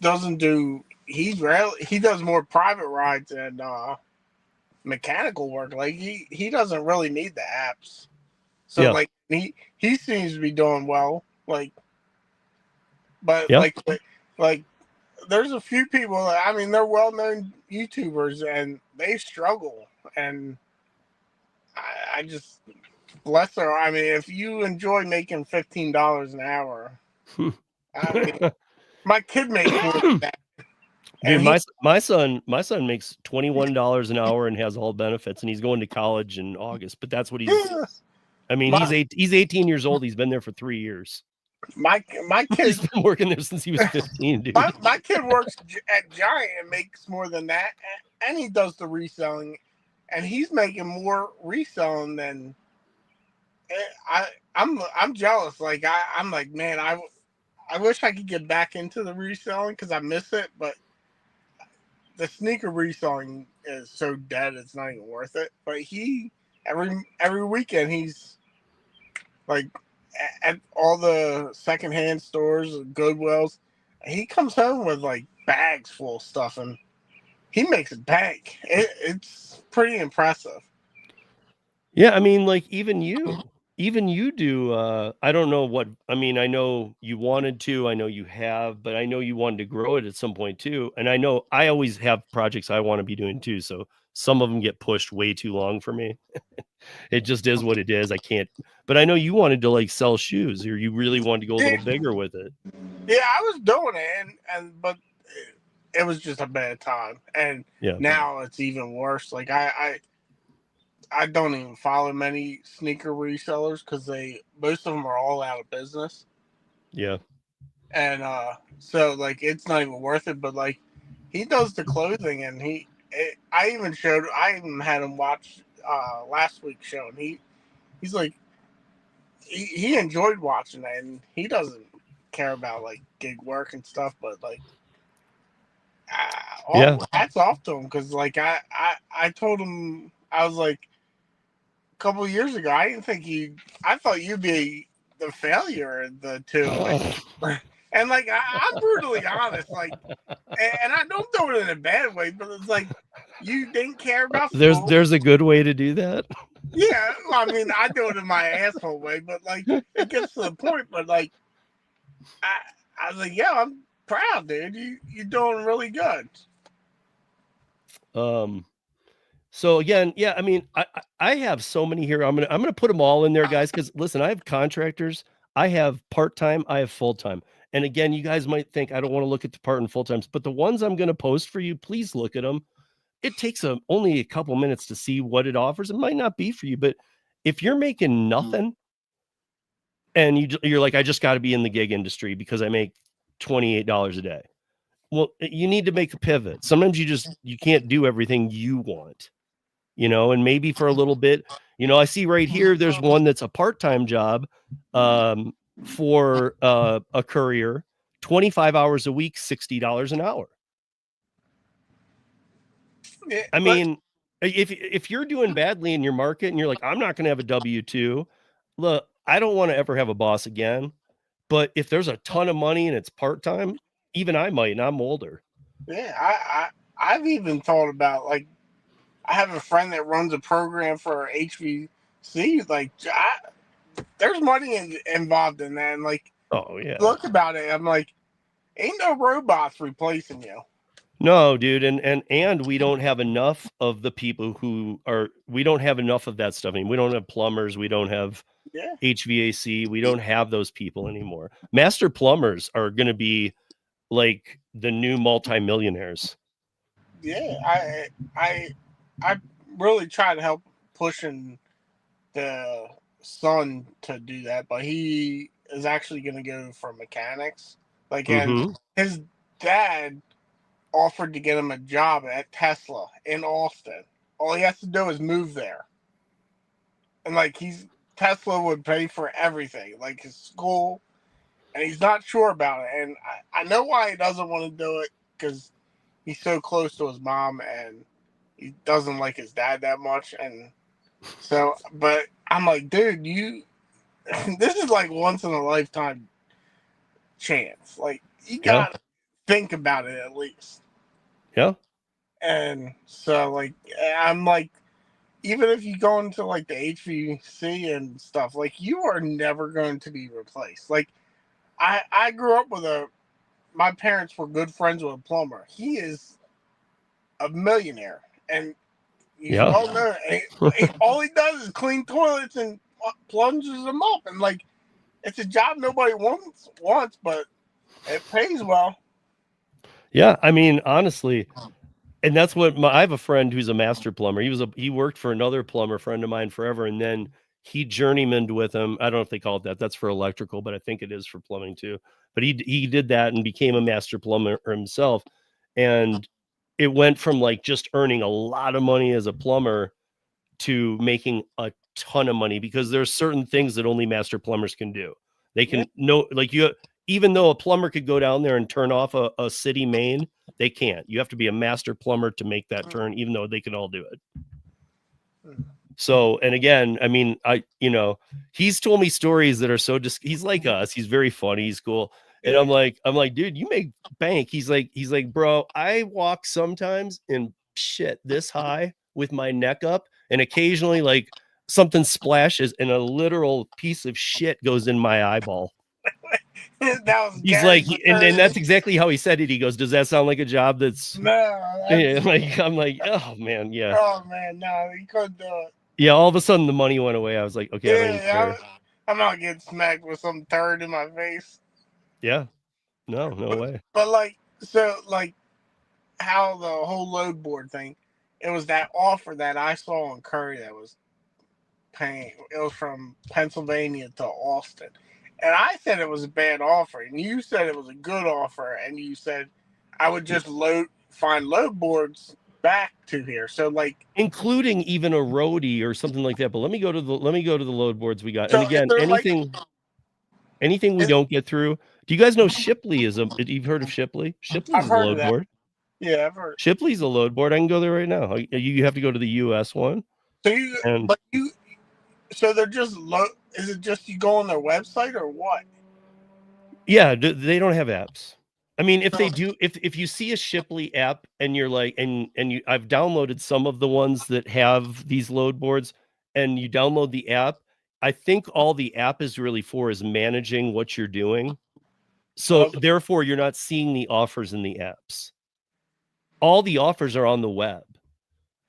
doesn't do. He does more private rides and mechanical work. Like he doesn't really need the apps. So like he seems to be doing well. Like, but like there's a few people. I mean, they're well-known YouTubers and they struggle. And I just bless her. I mean, if you enjoy making $15 an hour, I mean, my kid makes more than that. Dude, my son makes $21 an hour and has all benefits, and he's going to college in August. But that's what he's. I mean, he's 18 years old. He's been there for 3 years. My kid's been working there since he was 15, dude. My kid works at Giant and makes more than that, and he does the reselling, and he's making more reselling than I'm jealous. Like I'm like, man, I wish I could get back into the reselling because I miss it, but the sneaker reselling is so dead, it's not even worth it. But he every weekend he's like at all the secondhand stores, Goodwills. He comes home with like bags full of stuff, and he makes it bank. It's pretty impressive. Yeah, I mean, like even you do. I don't know what. I mean, I know you wanted to. I know you have, but I know you wanted to grow it at some point too. And I know I always have projects I want to be doing too. So some of them get pushed way too long for me. It just is what it is. I can't. But I know you wanted to like sell shoes, or you really wanted to go a little bigger with it. Yeah, I was doing it, but it was just a bad time, and now it's even worse. Like I don't even follow many sneaker resellers because most of them are all out of business. Yeah, and so like it's not even worth it. But like he does the clothing, and I even had him watch last week's show, and he's like he enjoyed watching it, and he doesn't care about like gig work and stuff, but like hats off to him, because like I told him, I was like, a couple of years ago, I didn't think I thought you'd be the failure of the two. And like I'm brutally honest, like, and I don't do it in a bad way, but it's like, you didn't care about school. There's a good way to do that. Yeah, well, I mean, I do it in my asshole way, but like it gets to the point. But like, I was like, yeah, I'm proud, dude. You're doing really good. So again, yeah, I mean, I have so many here. I'm gonna put them all in there, guys, because listen, I have contractors, I have part-time, I have full-time. And again, you guys might think I don't want to look at the part and full-times, but the ones I'm gonna post for you, please look at them. It takes only a couple minutes to see what it offers. It might not be for you, but if you're making nothing and you're like, I just got to be in the gig industry because I make $28 a day. Well, you need to make a pivot. Sometimes you can't do everything you want, and maybe for a little bit, I see right here, there's one that's a part-time job for a courier 25 hours a week, $60 an hour. Yeah, I mean, if you're doing badly in your market and you're like, I'm not going to have a W-2, look, I don't want to ever have a boss again. But if there's a ton of money and it's part-time, even I might, and I'm older. yeah, I've even thought about, like, I have a friend that runs a program for HVC. Like, there's money involved in that. And, like, Oh, yeah. look about it. I'm like, ain't no robots replacing you. No, dude. And we don't have enough of the people we don't have enough of that stuff. I mean, we don't have plumbers. We don't have HVAC. We don't have those people anymore. Master plumbers are going to be like the new multimillionaires. Yeah, I really try to help pushing the son to do that, but he is actually going to go for mechanics. Like, and his dad offered to get him a job at Tesla in Austin. All he has to do is move there, and like Tesla would pay for everything, like his school, and he's not sure about it. And I know why he doesn't want to do it, because he's so close to his mom and he doesn't like his dad that much. And so, but I'm like, dude, this is like once in a lifetime chance. Like, you gotta think about it at least. Yeah. And so, like, I'm like, even if you go into like the HVC and stuff, like, you are never going to be replaced. Like, I grew up with my parents were good friends with a plumber. He is a millionaire, and you all know, all he does is clean toilets and plunges them up, and like, it's a job nobody wants, but it pays well. Yeah, I mean, honestly, and that's what I have a friend who's a master plumber. He worked for another plumber friend of mine forever, and then he journeymaned with him. I don't know if they call it that. That's for electrical, but I think it is for plumbing too. But he did that and became a master plumber himself. And it went from like just earning a lot of money as a plumber to making a ton of money, because there's certain things that only master plumbers can do. They can even though a plumber could go down there and turn off a city main, they can't. You have to be a master plumber to make that turn, even though they can all do it. So, and again, I mean, he's told me stories that are so he's like us. He's very funny. He's cool. And I'm like, dude, you make bank. He's like, bro, I walk sometimes in shit this high with my neck up, and occasionally like something splashes and a literal piece of shit goes in my eyeball. He's like, and that's exactly how he said it. He goes, does that sound like a job that's like, I'm like, oh man, yeah. Oh man, no, he couldn't do it. Yeah, all of a sudden the money went away. I was like, okay, I'm not getting smacked with some turd in my face. Yeah, no way. But like, so like, how the whole load board thing, it was that offer that I saw on Courier that was paying. It was from Pennsylvania to Austin, and I said it was a bad offer, and you said it was a good offer, and you said I would just find load boards back to here. So like, including even a roadie or something like that. But let me go to the load boards we got. So and again, anything we don't get through. Do you guys know Shipley you've heard of Shipley? Shipley's a load board. Yeah, I've heard. Shipley's a load board. I can go there right now. You have to go to the US one. So they're just is it just you go on their website or what? Yeah, they don't have apps. I mean, if they do, if you see a Shipley app and you're like, I've downloaded some of the ones that have these load boards, and you download the app, I think all the app is really for is managing what you're doing. So therefore, you're not seeing the offers in the apps. All the offers are on the web.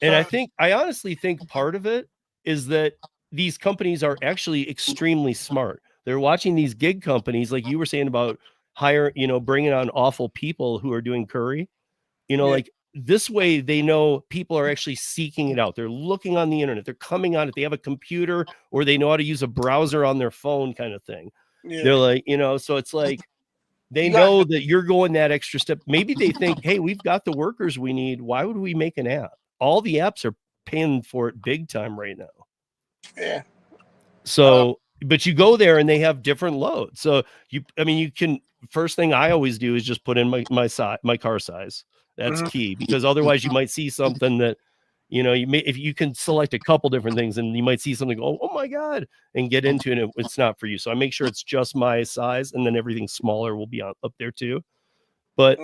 And I honestly think part of it is that these companies are actually extremely smart. They're watching these gig companies, like you were saying about bringing on awful people who are doing curry, like this way they know people are actually seeking it out. They're looking on the internet. They're coming on it. They have a computer, or they know how to use a browser on their phone kind of thing. They're like, so it's like, they know that you're going that extra step. Maybe they think, hey, we've got the workers we need. Why would we make an app? All the apps are paying for it big time right now. Yeah. So, but you go there and they have different loads. So you can first thing I always do is just put in my car size. That's key, because otherwise you might see something that, if you can select a couple different things, and you might see something, oh my God, and get into it, and it's not for you. So I make sure it's just my size, and then everything smaller will be up there too. But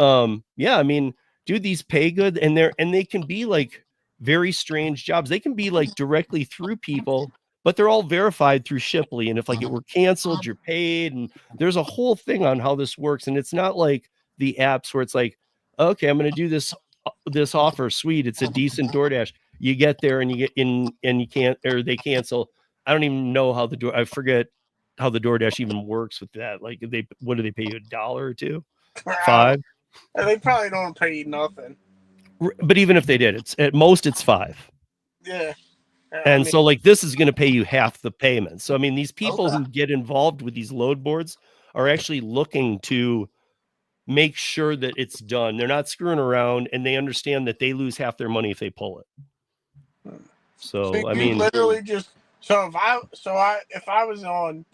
yeah, I mean, dude, these pay good, and they can be like very strange jobs. They can be like directly through people, but they're all verified through Shipley. And if like it were canceled, you're paid. And there's a whole thing on how this works. And it's not like the apps where it's like, okay, I'm going to do this offer. Sweet. It's a decent DoorDash. You get there and you get in and you can't, or they cancel. I don't even know how I forget how the DoorDash even works with that. Like what do they pay you, $1 or $2? $5? And they probably don't pay you nothing. But even if they did, it's at most it's $5. Yeah. And so like this is going to pay you half the payment. So I mean, these people who get involved with these load boards are actually looking to make sure that it's done. They're not screwing around, and they understand that they lose half their money if they pull it. So I mean, literally just if I was on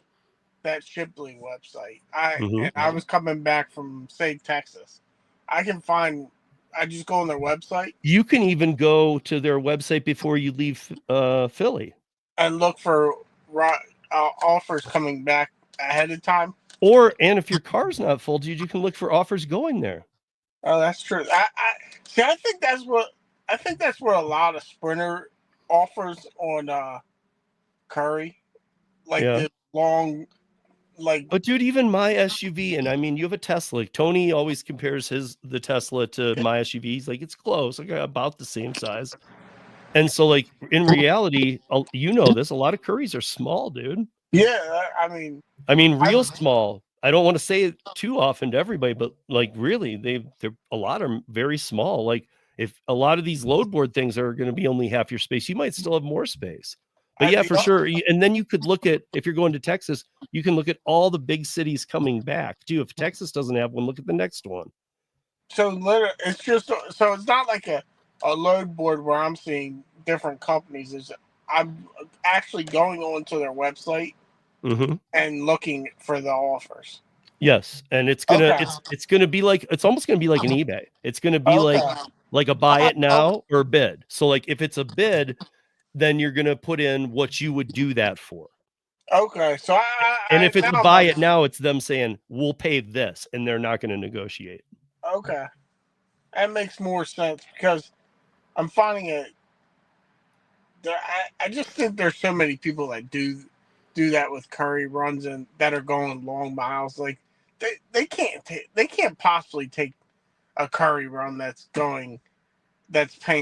that Shipley website, and I was coming back from, say, Texas, I just go on their website. You can even go to their website before you leave Philly and look for offers coming back ahead of time. And if your car's not full, dude, you can look for offers going there. Oh, that's true. I think that's where a lot of Sprinter offers on Curry, like the long, like. But dude, even my SUV, and I mean, you have a Tesla. Like, Tony always compares the Tesla to my SUV. He's like, it's close, like about the same size. And so, like, in reality, this, a lot of Curries are small, dude. Yeah, I mean, real small. I don't want to say it too often to everybody, but like really, they're a lot are very small. Like if a lot of these load board things are going to be only half your space, you might still have more space. But yeah, for sure. And then you could look at, if you're going to Texas, you can look at all the big cities coming back too. If Texas doesn't have one, look at the next one. So literally, it's not like a load board where I'm seeing different companies. I'm actually going onto their website and looking for the offers. Yes, and it's gonna it's gonna be like, it's almost gonna be like an eBay. It's gonna be like a buy it now or bid. So like if it's a bid, then you're gonna put in what you would do that for. Okay, so and if it's a buy it now, it's them saying we'll pay this, and they're not going to negotiate. Okay, that makes more sense, because I'm finding it. I just think there's so many people that do that with Curry runs, and that are going long miles. Like they can't possibly take a Curry run that's paying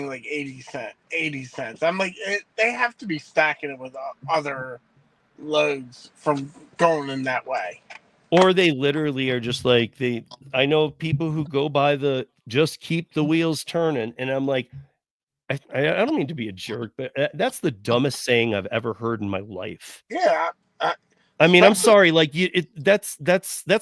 like 80 cents. I'm like, they have to be stacking it with other loads from going in that way. Or they literally are just like, I know people who go by just keep the wheels turning, and I'm like, I don't mean to be a jerk, but that's the dumbest saying I've ever heard in my life. Yeah. I mean, I'm sorry, like that's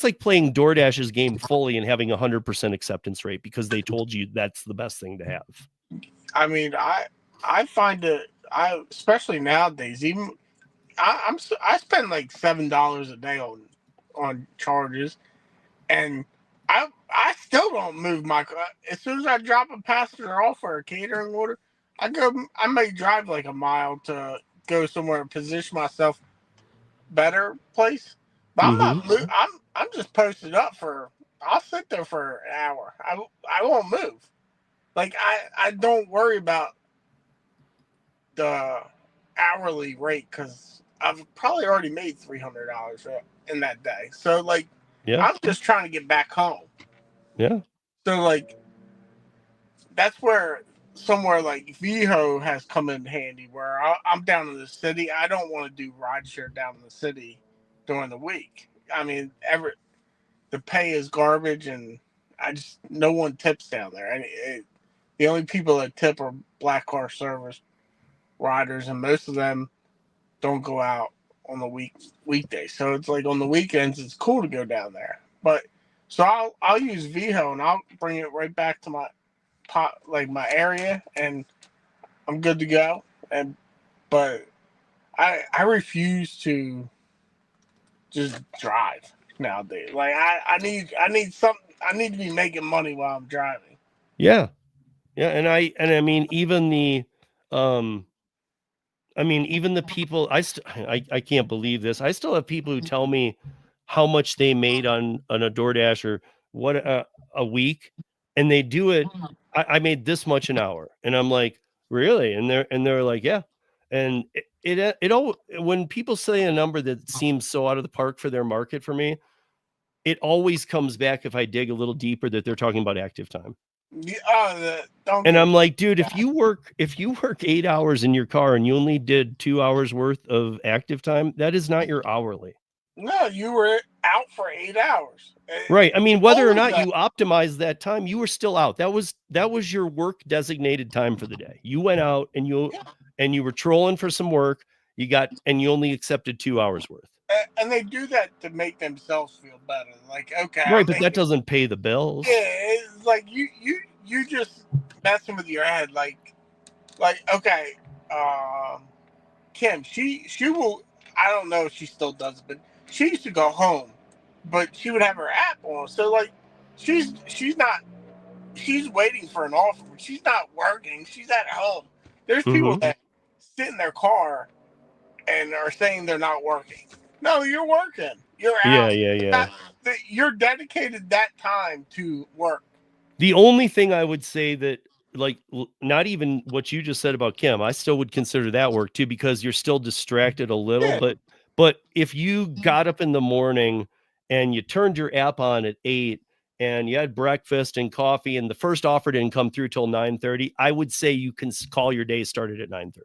like playing DoorDash's game fully and having 100% acceptance rate because they told you that's the best thing to have. I mean, I find it, especially nowadays, even I spend like $7 a day on charges, and I still don't move my car. As soon as I drop a passenger off for a catering order, I may drive like a mile to go somewhere and position myself better place. But I'm just posted up I'll sit there for an hour. I won't move. Like I don't worry about the hourly rate, because I've probably already made $300 in that day. So like, I'm just trying to get back home. Yeah. So like, that's where somewhere like VHO has come in handy, where I'm down in the city. I don't want to do rideshare down in the city during the week. I mean, the pay is garbage, and no one tips down there. And the only people that tip are black car service riders, and most of them don't go out on the weekdays. So it's like on the weekends, it's cool to go down there. But so I'll use VHO, and I'll bring it right back to my my area, and I'm good to go. But I refuse to just drive. nowadays. Like I need something. I need to be making money while I'm driving. Yeah. And I mean, even the even the people, I can't believe this. I still have people who tell me how much they made on a DoorDash or what a week, and they do it. I made this much an hour, and I'm like, really? And they're like, yeah. And it all, when people say a number that seems so out of the park for their market, for me, it always comes back, if I dig a little deeper, that they're talking about active time. And I'm like, dude, if you work 8 hours in your car and you only did 2 hours worth of active time, that is not your hourly. No, you were out for 8 hours. Right. I mean, whether or not you optimize that time, you were still out. That was your work designated time for the day. You went out and you were trolling for some work. And you only accepted 2 hours worth. And they do that to make themselves feel better. Like, okay, right, but that doesn't pay the bills. Yeah, it's like you just messing with your head. Like okay, Kim, she will. I don't know if she still does it, but she used to go home, but she would have her app on. So like, she's waiting for an offer. She's not working. She's at home. There's people that sit in their car and are saying they're not working. No, you're working. You're out. Yeah. You're dedicated that time to work. The only thing I would say that, like, not even what you just said about Kim, I still would consider that work too, because you're still distracted a little. Yeah. But if you got up in the morning and you turned your app on at 8 and you had breakfast and coffee and the first offer didn't come through till 9:30, I would say you can call your day started at 9:30.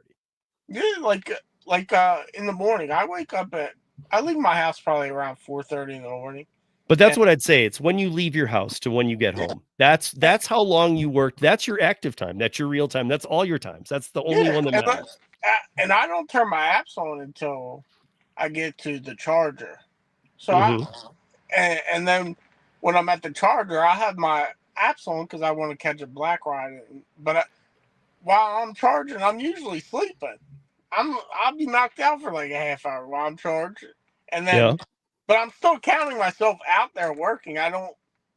Yeah, like in the morning, I leave my house probably around 4:30 in the morning. But that's what I'd say. It's when you leave your house to when you get home. That's how long you worked. That's your active time. That's your real time. That's all your times. That's the only one that matters. And I don't turn my apps on until I get to the charger. So and then when I'm at the charger, I have my apps on because I want to catch a black ride. But while I'm charging, I'm usually sleeping. I'll be knocked out for like a half hour while I'm charging, and then. But I'm still counting myself out there working. I don't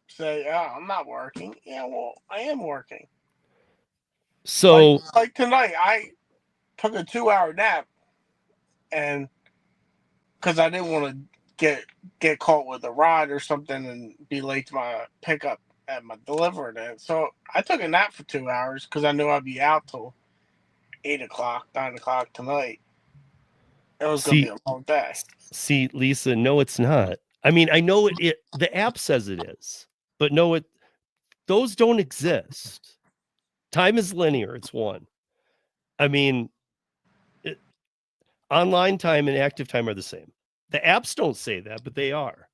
say, "Oh, I'm not working." Yeah, well, I am working. So, like tonight, I took a 2-hour nap, and because I didn't want to get caught with a ride or something and be late to my pickup at my delivery day. So I took a nap for 2 hours because I knew I'd be out till 8 o'clock, 9 o'clock tonight. It was going to be a long day. See, Lisa, no, it's not. I mean, I know the app says it is, but no, those don't exist. Time is linear. It's one. I mean, online time and active time are the same. The apps don't say that, but they are.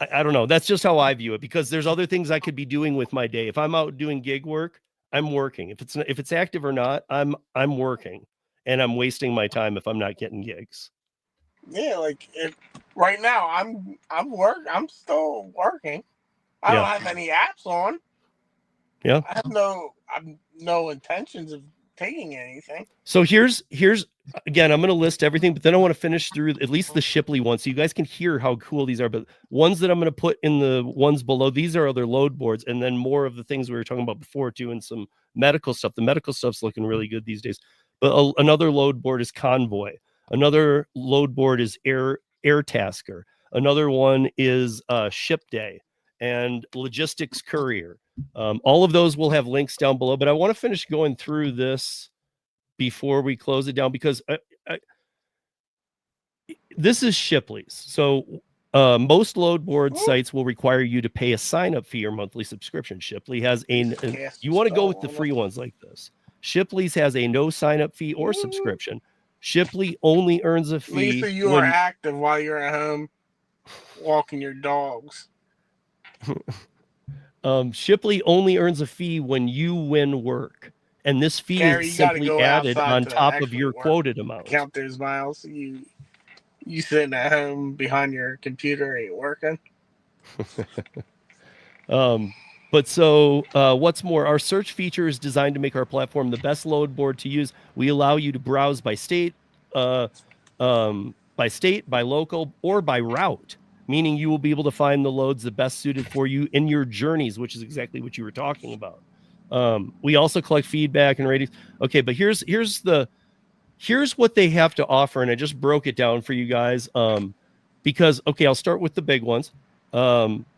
I don't know. That's just how I view it, because there's other things I could be doing with my day. If I'm out doing gig work, I'm working. If it's active or not, I'm working. And I'm wasting my time if I'm not getting gigs. Yeah, like right now I'm still working. I don't have any apps on. Yeah. I have no intentions of taking anything. So here's again, I'm going to list everything, but then I want to finish through at least the Shipley ones so you guys can hear how cool these are. But ones that I'm going to put in the ones below, these are other load boards, and then more of the things we were talking about before too, and some medical stuff. The medical stuff's looking really good these days. But another load board is Convoy. Another load board is Airtasker. Another one is Ship Day and Logistics Courier. All of those will have links down below, but I want to finish going through this before we close it down, because this is Shipley's. So most load board sites will require you to pay a sign-up fee or monthly subscription. Shipley has you want to go with the free ones like this. Shipley's has a no sign-up fee or subscription. Shipley only earns a fee. Lisa, you are active while you're at home walking your dogs. Shipley only earns a fee when you win work. And this fee is simply added on top of your quoted amount. Count those miles. You sitting at home behind your computer ain't working. But so what's more, our search feature is designed to make our platform the best load board to use. We allow you to browse by state, by state, by local, or by route, meaning you will be able to find the loads that best suited for you in your journeys, which is exactly what you were talking about. We also collect feedback and ratings. Okay, but here's what they have to offer, and I just broke it down for you guys. Because okay, I'll start with the big ones.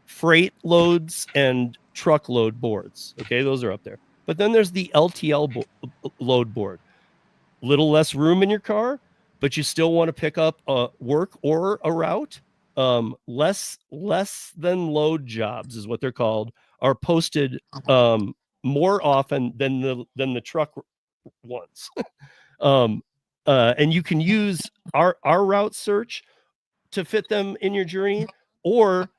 Freight loads and truckload boards. Okay, those are up there. But then there's the LTL load board. Little less room in your car, but you still want to pick up work or a route. Less than load jobs is what they're called, are posted more often than the truck ones. And you can use our route search to fit them in your journey, or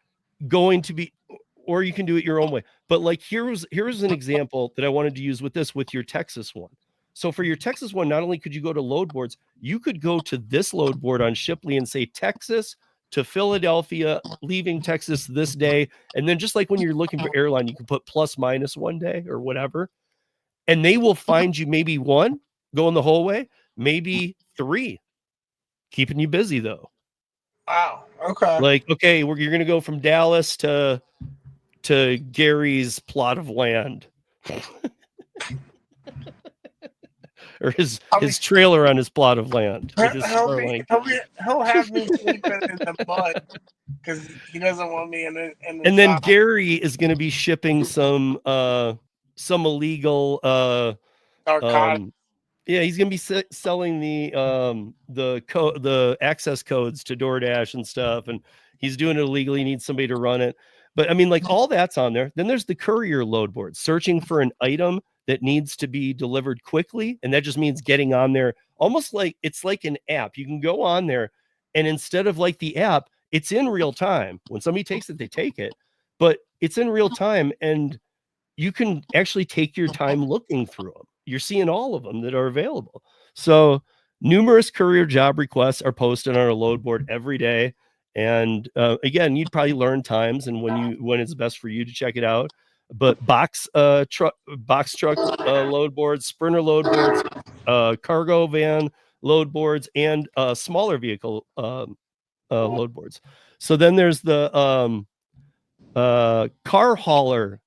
or you can do it your own way. But like here's an example that I wanted to use with your Texas one. So for your Texas one, not only could you go to load boards, you could go to this load board on Shipley and say Texas to Philadelphia, leaving Texas this day. And then just like when you're looking for airline, you can put plus minus one day or whatever. And they will find you maybe one going the whole way, maybe three, keeping you busy though. Wow. Okay. Like, okay, you're going to go from Dallas to Gary's plot of land. Or his trailer on his plot of land. With his he'll have me sleeping in the mud because he doesn't want me in the and then Gary is going to be shipping some illegal narcotics. Yeah, he's going to be selling the access codes to DoorDash and stuff, and he's doing it illegally. He needs somebody to run it. But I mean, like all that's on there. Then there's the courier load board, searching for an item that needs to be delivered quickly. And that just means getting on there, almost like it's like an app. You can go on there, and instead of like the app, it's in real time. When somebody takes it, they take it, but it's in real time, and you can actually take your time looking through them. You're seeing all of them that are available. So numerous courier job requests are posted on our load board every day. And again, you'd probably learn times and when it's best for you to check it out. But box truck load boards, sprinter load boards, cargo van load boards, and smaller vehicle load boards. So then there's the car hauler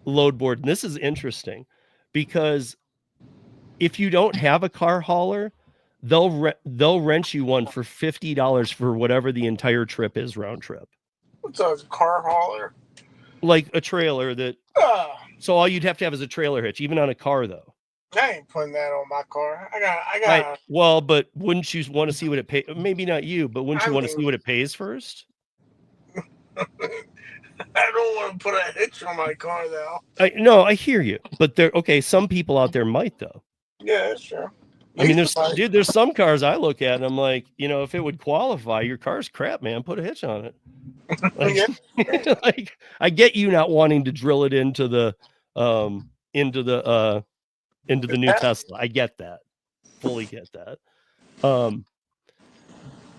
load board. And this is interesting because if you don't have a car hauler, they'll rent you one for $50 for whatever the entire trip is, round trip. What's a car hauler? Like a trailer that. So all you'd have to have is a trailer hitch, even on a car, though. I ain't putting that on my car. I got. Right. Well, but wouldn't you want to see what it pays? Maybe not you, but wouldn't you want to see what it pays first? I don't want to put a hitch on my car, though. I hear you, but some people out there might, though. Yeah, that's true. I mean, there's some cars I look at and I'm like, if it would qualify, your car's crap, man. Put a hitch on it. Like, I get you not wanting to drill it into the new Tesla. I get that. Fully get that.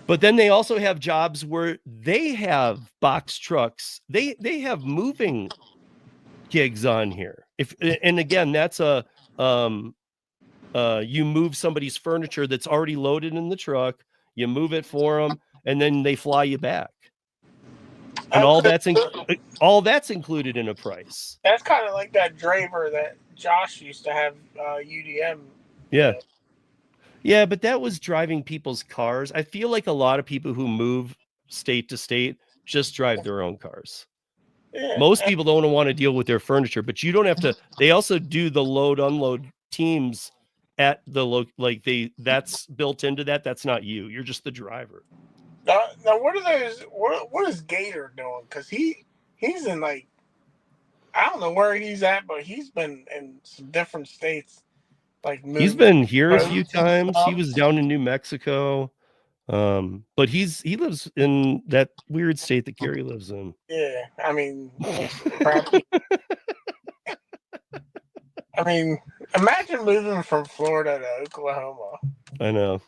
But then they also have jobs where they have box trucks. They have moving gigs on here. And again, that's you move somebody's furniture that's already loaded in the truck, you move it for them, and then they fly you back. And all that's included in a price. That's kind of like that driver that Josh used to have, UDM. Yeah. Yeah, but that was driving people's cars. I feel like a lot of people who move state to state just drive their own cars. Yeah. Most people don't want to deal with their furniture, but you don't have to. They also do the load unload teams at the that's built into that. That's not you. You're just the driver. Now what are those? What is Gator doing? Because he's in I don't know where he's at, but he's been in some different states. He's been here a few times. He was down in New Mexico, but he lives in that weird state that Gary lives in. Yeah, I mean, crappy. I mean, imagine moving from Florida to Oklahoma. I know.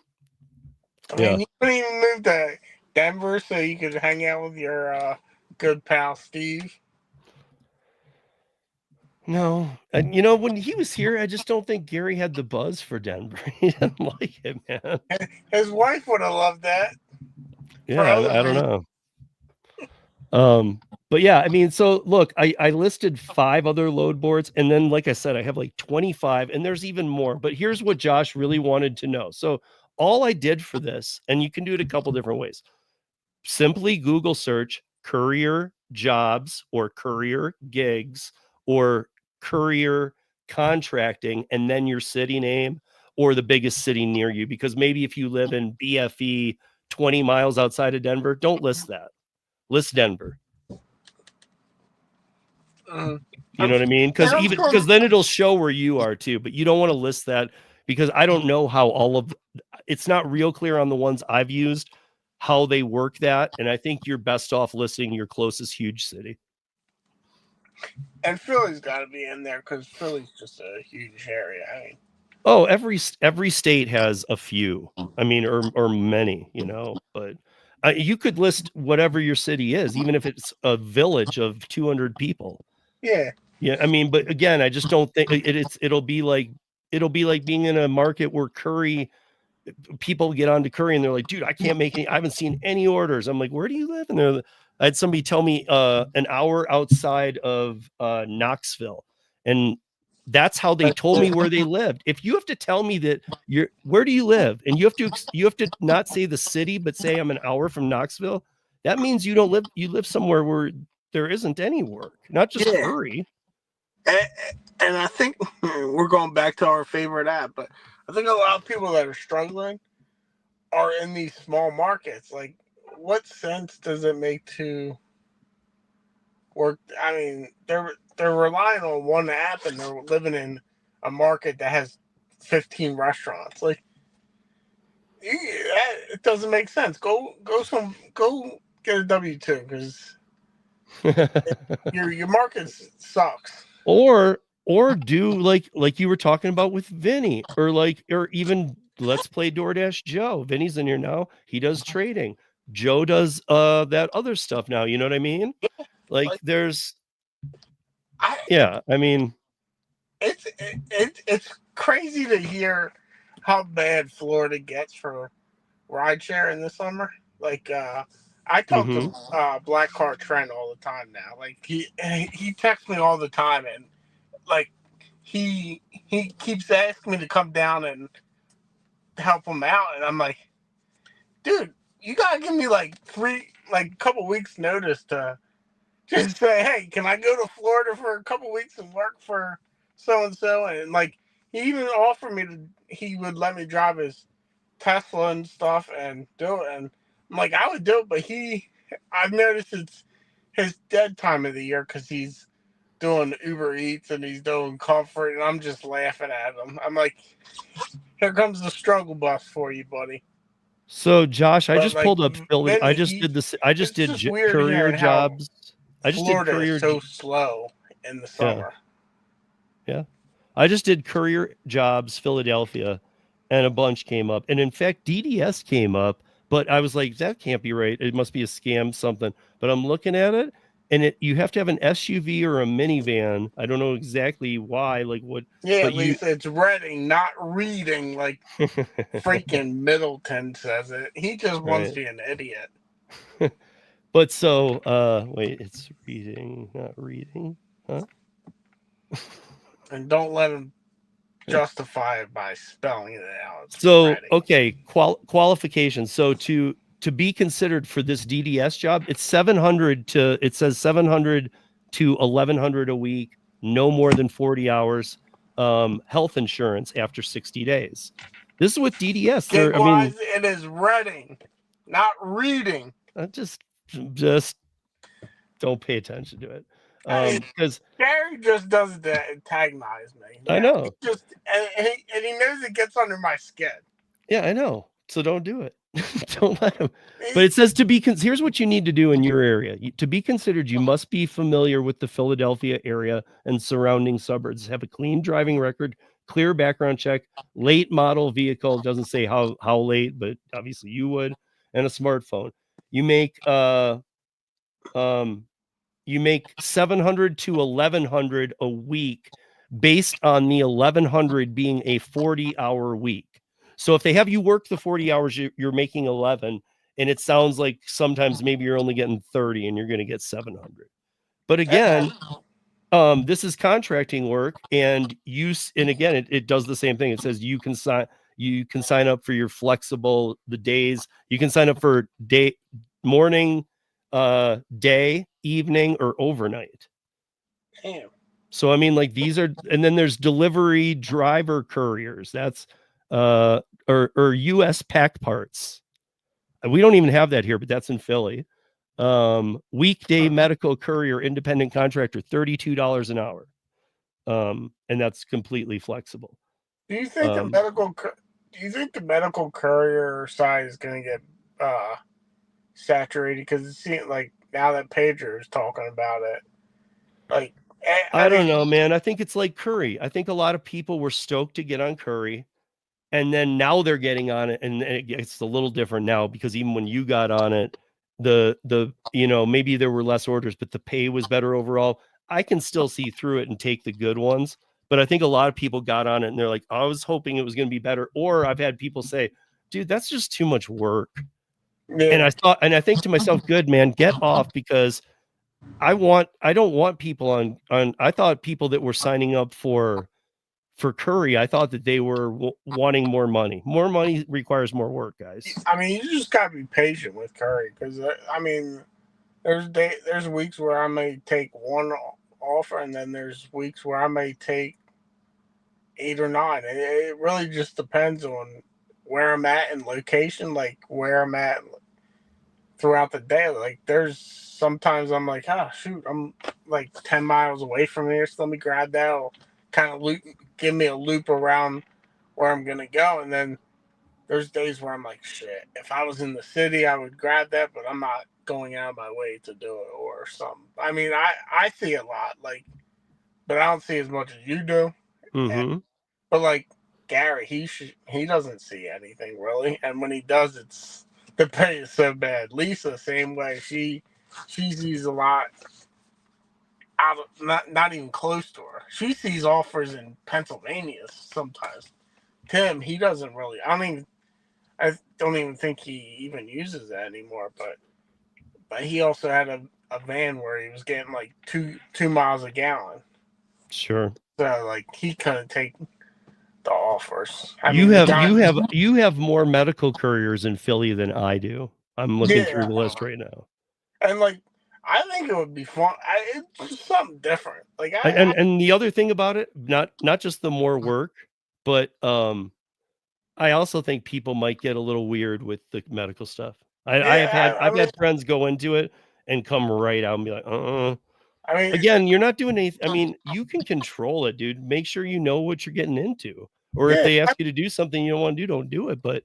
I mean, you couldn't even move to Denver so you could hang out with your good pal Steve. No, and you know, when he was here, I just don't think Gary had the buzz for Denver. He didn't like it, man. His wife would have loved that. Yeah, I don't know. But yeah, I mean, so look, I listed 5 other load boards, and then like I said, I have like 25, and there's even more. But here's what Josh really wanted to know. So all I did for this, and you can do it a couple different ways. Simply Google search Courier Jobs or Courier Gigs or Courier Contracting, and then your city name or the biggest city near you. Because maybe if you live in BFE 20 miles outside of Denver, don't list that. List Denver. You know what I mean? Because then it'll show where you are too. But you don't want to list that because I don't know how all of it's not real clear on the ones I've used how they work that, and I think you're best off listing your closest huge city. And Philly's got to be in there because Philly's just a huge area. I mean, oh, every state has a few. I mean, or many, you know. But you could list whatever your city is, even if it's a village of 200 people. Yeah. Yeah, I mean, but again, I just don't think it'll be like being in a market where people get onto Courier and they're like, dude, I can't make any, I haven't seen any orders. I'm like, where do you live? And I had somebody tell me an hour outside of Knoxville. And that's how they told me where they lived. If you have to tell me that where do you live? And you have to not say the city, but say I'm an hour from Knoxville. That means you live somewhere where there isn't any work, not just free. And I think we're going back to our favorite app, but I think a lot of people that are struggling are in these small markets. Like, what sense does it make to work? I mean, they're relying on one app and they're living in a market that has 15 restaurants. Like, it doesn't make sense. Go get a W-2 because your market sucks. Or do like you were talking about with Vinny, or even let's play DoorDash Joe. Vinny's in here now. He does trading. Joe does that other stuff now. You know what I mean? Like there's I mean it's crazy to hear how bad Florida gets for rideshare in the summer. Like I talk to Black Car Trent all the time now. Like he texts me all the time, and like he keeps asking me to come down and help him out, and I'm like, dude, you gotta give me like a couple weeks notice to just say, hey, can I go to Florida for a couple weeks and work for so and so? And like he even offered me he would let me drive his Tesla and stuff and do it, and I'm like, I would do it, but I've noticed it's his dead time of the year because he's doing Uber Eats and he's doing Comfort, and I'm just laughing at him. I'm like, here comes the struggle bus for you, buddy. So Josh, I But just like, pulled up Philly. Vinny, I just did Courier Jobs. I just Florida did Courier is so slow in the summer. Yeah. I just did Courier Jobs Philadelphia, and a bunch came up. And in fact, DDS came up, but I was like, that can't be right. It must be a scam, something. But I'm looking at it, and you have to have an SUV or a minivan. I don't know exactly why, like what. Yeah, at least it's Reading, not Reading, like freaking Middleton says it. He just wants to be an idiot. But so, wait, it's reading, not reading, huh? And don't let him justify it by spelling it out. So, okay, qualifications. So to be considered for this DDS job, it says 700 to 1100 a week, no more than 40 hours, health insurance after 60 days. This is with DDS. It is Reading, not Reading. Just don't pay attention to it. Because Gary just does it to antagonize me. I know. And he knows it gets under my skin. Yeah, I know. So don't do it. Don't let him. But it says here's what you need to do in your area. To be considered, you must be familiar with the Philadelphia area and surrounding suburbs. Have a clean driving record, clear background check, late model vehicle. It doesn't say how late, but obviously you would, and a smartphone. You make you make 700 to 1100 a week based on the 1100 being a 40-hour week. So if they have you work the 40 hours, you're making 11, and it sounds like sometimes maybe you're only getting 30 and you're going to get 700. But again, this is contracting work, and again, it does the same thing. It says you can sign up for your flexible the days. You can sign up for morning, day, evening, or overnight. Damn. So I mean, like these are, and then there's delivery driver couriers. That's or US pack parts. We don't even have that here, but that's in Philly. Weekday medical courier independent contractor, $32 an hour. And that's completely flexible. Do you think the medical courier side is going to get saturated? Because it seems like now that Pedro is talking about it, like I don't know, man. I think it's like Curry. I think a lot of people were stoked to get on Curry, and then now they're getting on it, and it's a little different now because even when you got on it, the maybe there were less orders, but the pay was better overall. I can still see through it and take the good ones, but I think a lot of people got on it and they're like, I was hoping it was going to be better. Or I've had people say, dude, that's just too much work. yeah. And I think to myself, good man, get off, because I don't want people on I thought people that were signing up for Curry, I thought that they were wanting more money. More money requires more work, guys. I mean, you just gotta be patient with Curry, because I mean, there's weeks where I may take one offer, and then there's weeks where I may take 8 or 9. It really just depends on where I'm at and location, like where I'm at throughout the day. Like there's sometimes I'm like, oh shoot, I'm like 10 miles away from here, so let me grab that. It'll kind of give me a loop around where I'm gonna go. And then there's days where I'm like, shit, if I was in the city, I would grab that, but I'm not going out of my way to do it or something. I mean, I see a lot, like, but I don't see as much as you do. Mm-hmm. But like Gary, he doesn't see anything really, and when he does, it's the pay is so bad. Lisa, same way. She sees a lot out of not even close to her. She sees offers in Pennsylvania sometimes. Tim, he doesn't really. I don't even think he even uses that anymore. But he also had a van where he was getting like two miles a gallon. Sure. So like he couldn't take the offers. You have more medical couriers in Philly than I do. I'm looking through the list right now. And like I think it would be fun. It's just something different. Like and the other thing about it, not just the more work, but I also think people might get a little weird with the medical stuff. I've had friends go into it and come right out and be like, I mean, again, you're not doing anything. I mean, you can control it, dude. Make sure you know what you're getting into. Or if they ask you to do something you don't want to do, don't do it. But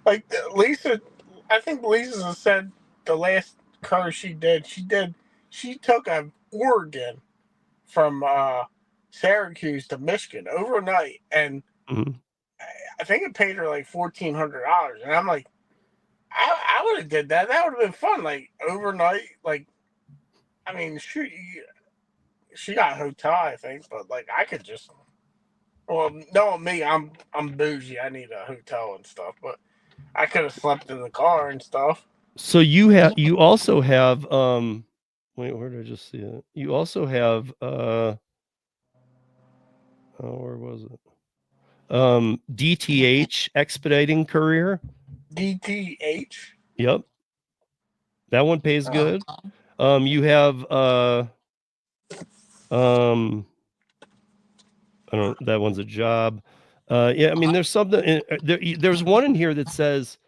like Lisa, I think Lisa said the last car she took a Oregon from Syracuse to Michigan overnight, and I think it paid her like $1,400. And I'm like, I would have did that. That would have been fun. Like overnight, like I mean, shoot, she got a hotel, I think, but like I could just. Well, knowing me, I'm bougie. I need a hotel and stuff, but I could have slept in the car and stuff. So you also have wait, where did I just see it? You also have where was it? DTH expediting courier. DTH. Yep. That one pays good. You have I don't, that one's a job. Yeah, I mean, there's something there's one in here that says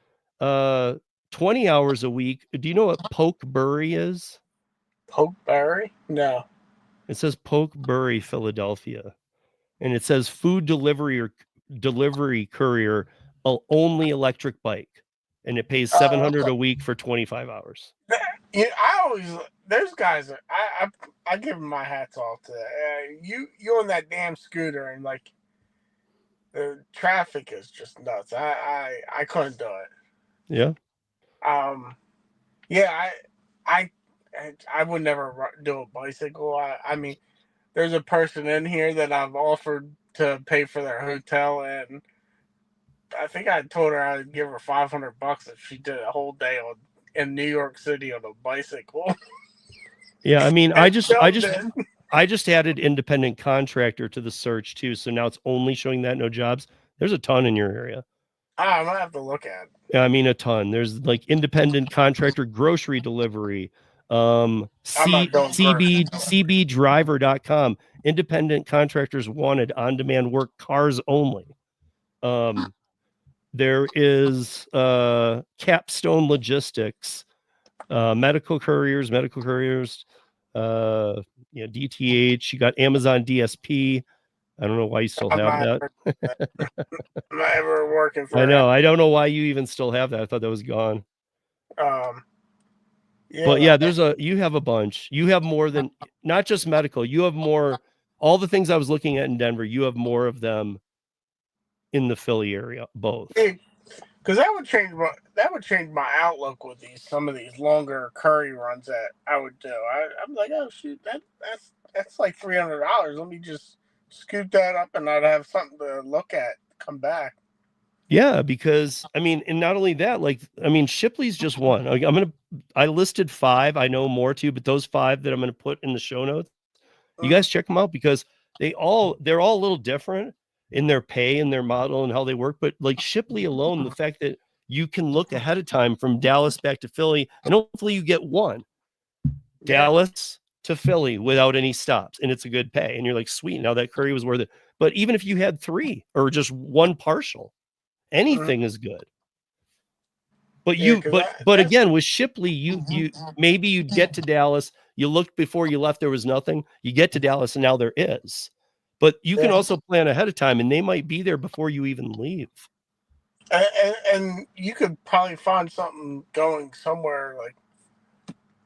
20 hours a week. Do you know what Pokebury is? Pokebury? No. It says Pokebury, Philadelphia. And it says food delivery courier, only electric bike. And it pays 700 a week for 25 hours. Yeah, there's guys that I give them my hats off to that. You on that damn scooter, and like the traffic is just nuts. I couldn't do it. Yeah. Yeah, I I would never do a bicycle. I mean, there's a person in here that I've offered to pay for their hotel, and I think I told her I'd give her $500 if she did a whole day in New York City on a bicycle. Yeah, I mean, And did. I just added independent contractor to the search too, so now it's only showing that no jobs. There's a ton in your area. I'm gonna have to look at it. Yeah, I mean a ton. There's like independent contractor grocery delivery, I'm not going CB first. cbdriver.com, independent contractors wanted on demand work, cars only. There is Capstone Logistics, medical couriers, yeah, DTH. You got Amazon DSP. I don't know why you still I'm have not, that. I'm not ever working for I know. I don't know why you even still have that. I thought that was gone. Yeah, But yeah, you have a bunch. You have more than not just medical. You have more. All the things I was looking at in Denver, you have more of them in the Philly area, both. because that would change my outlook with some of these longer curry runs that I would do. I'm like, oh shoot, that's like $300. Let me just scoop that up, and I'd have something to look at. Come back. Yeah, because I mean, and not only that, like I mean, Shipley's just one. Like, I listed 5. I know more too, but those 5 that I'm gonna put in the show notes, you guys check them out because they're all a little different in their pay and their model and how they work. But like Shipley alone, the fact that you can look ahead of time from Dallas back to Philly, and hopefully you get one Dallas to Philly without any stops, and it's a good pay. And you're like, sweet, now that curry was worth it. But even if you had 3 or just one partial, anything is good. But but again, with Shipley, you maybe you'd get to Dallas. You looked before you left, there was nothing. You get to Dallas, and now there is. But you can also plan ahead of time, and they might be there before you even leave. And you could probably find something going somewhere like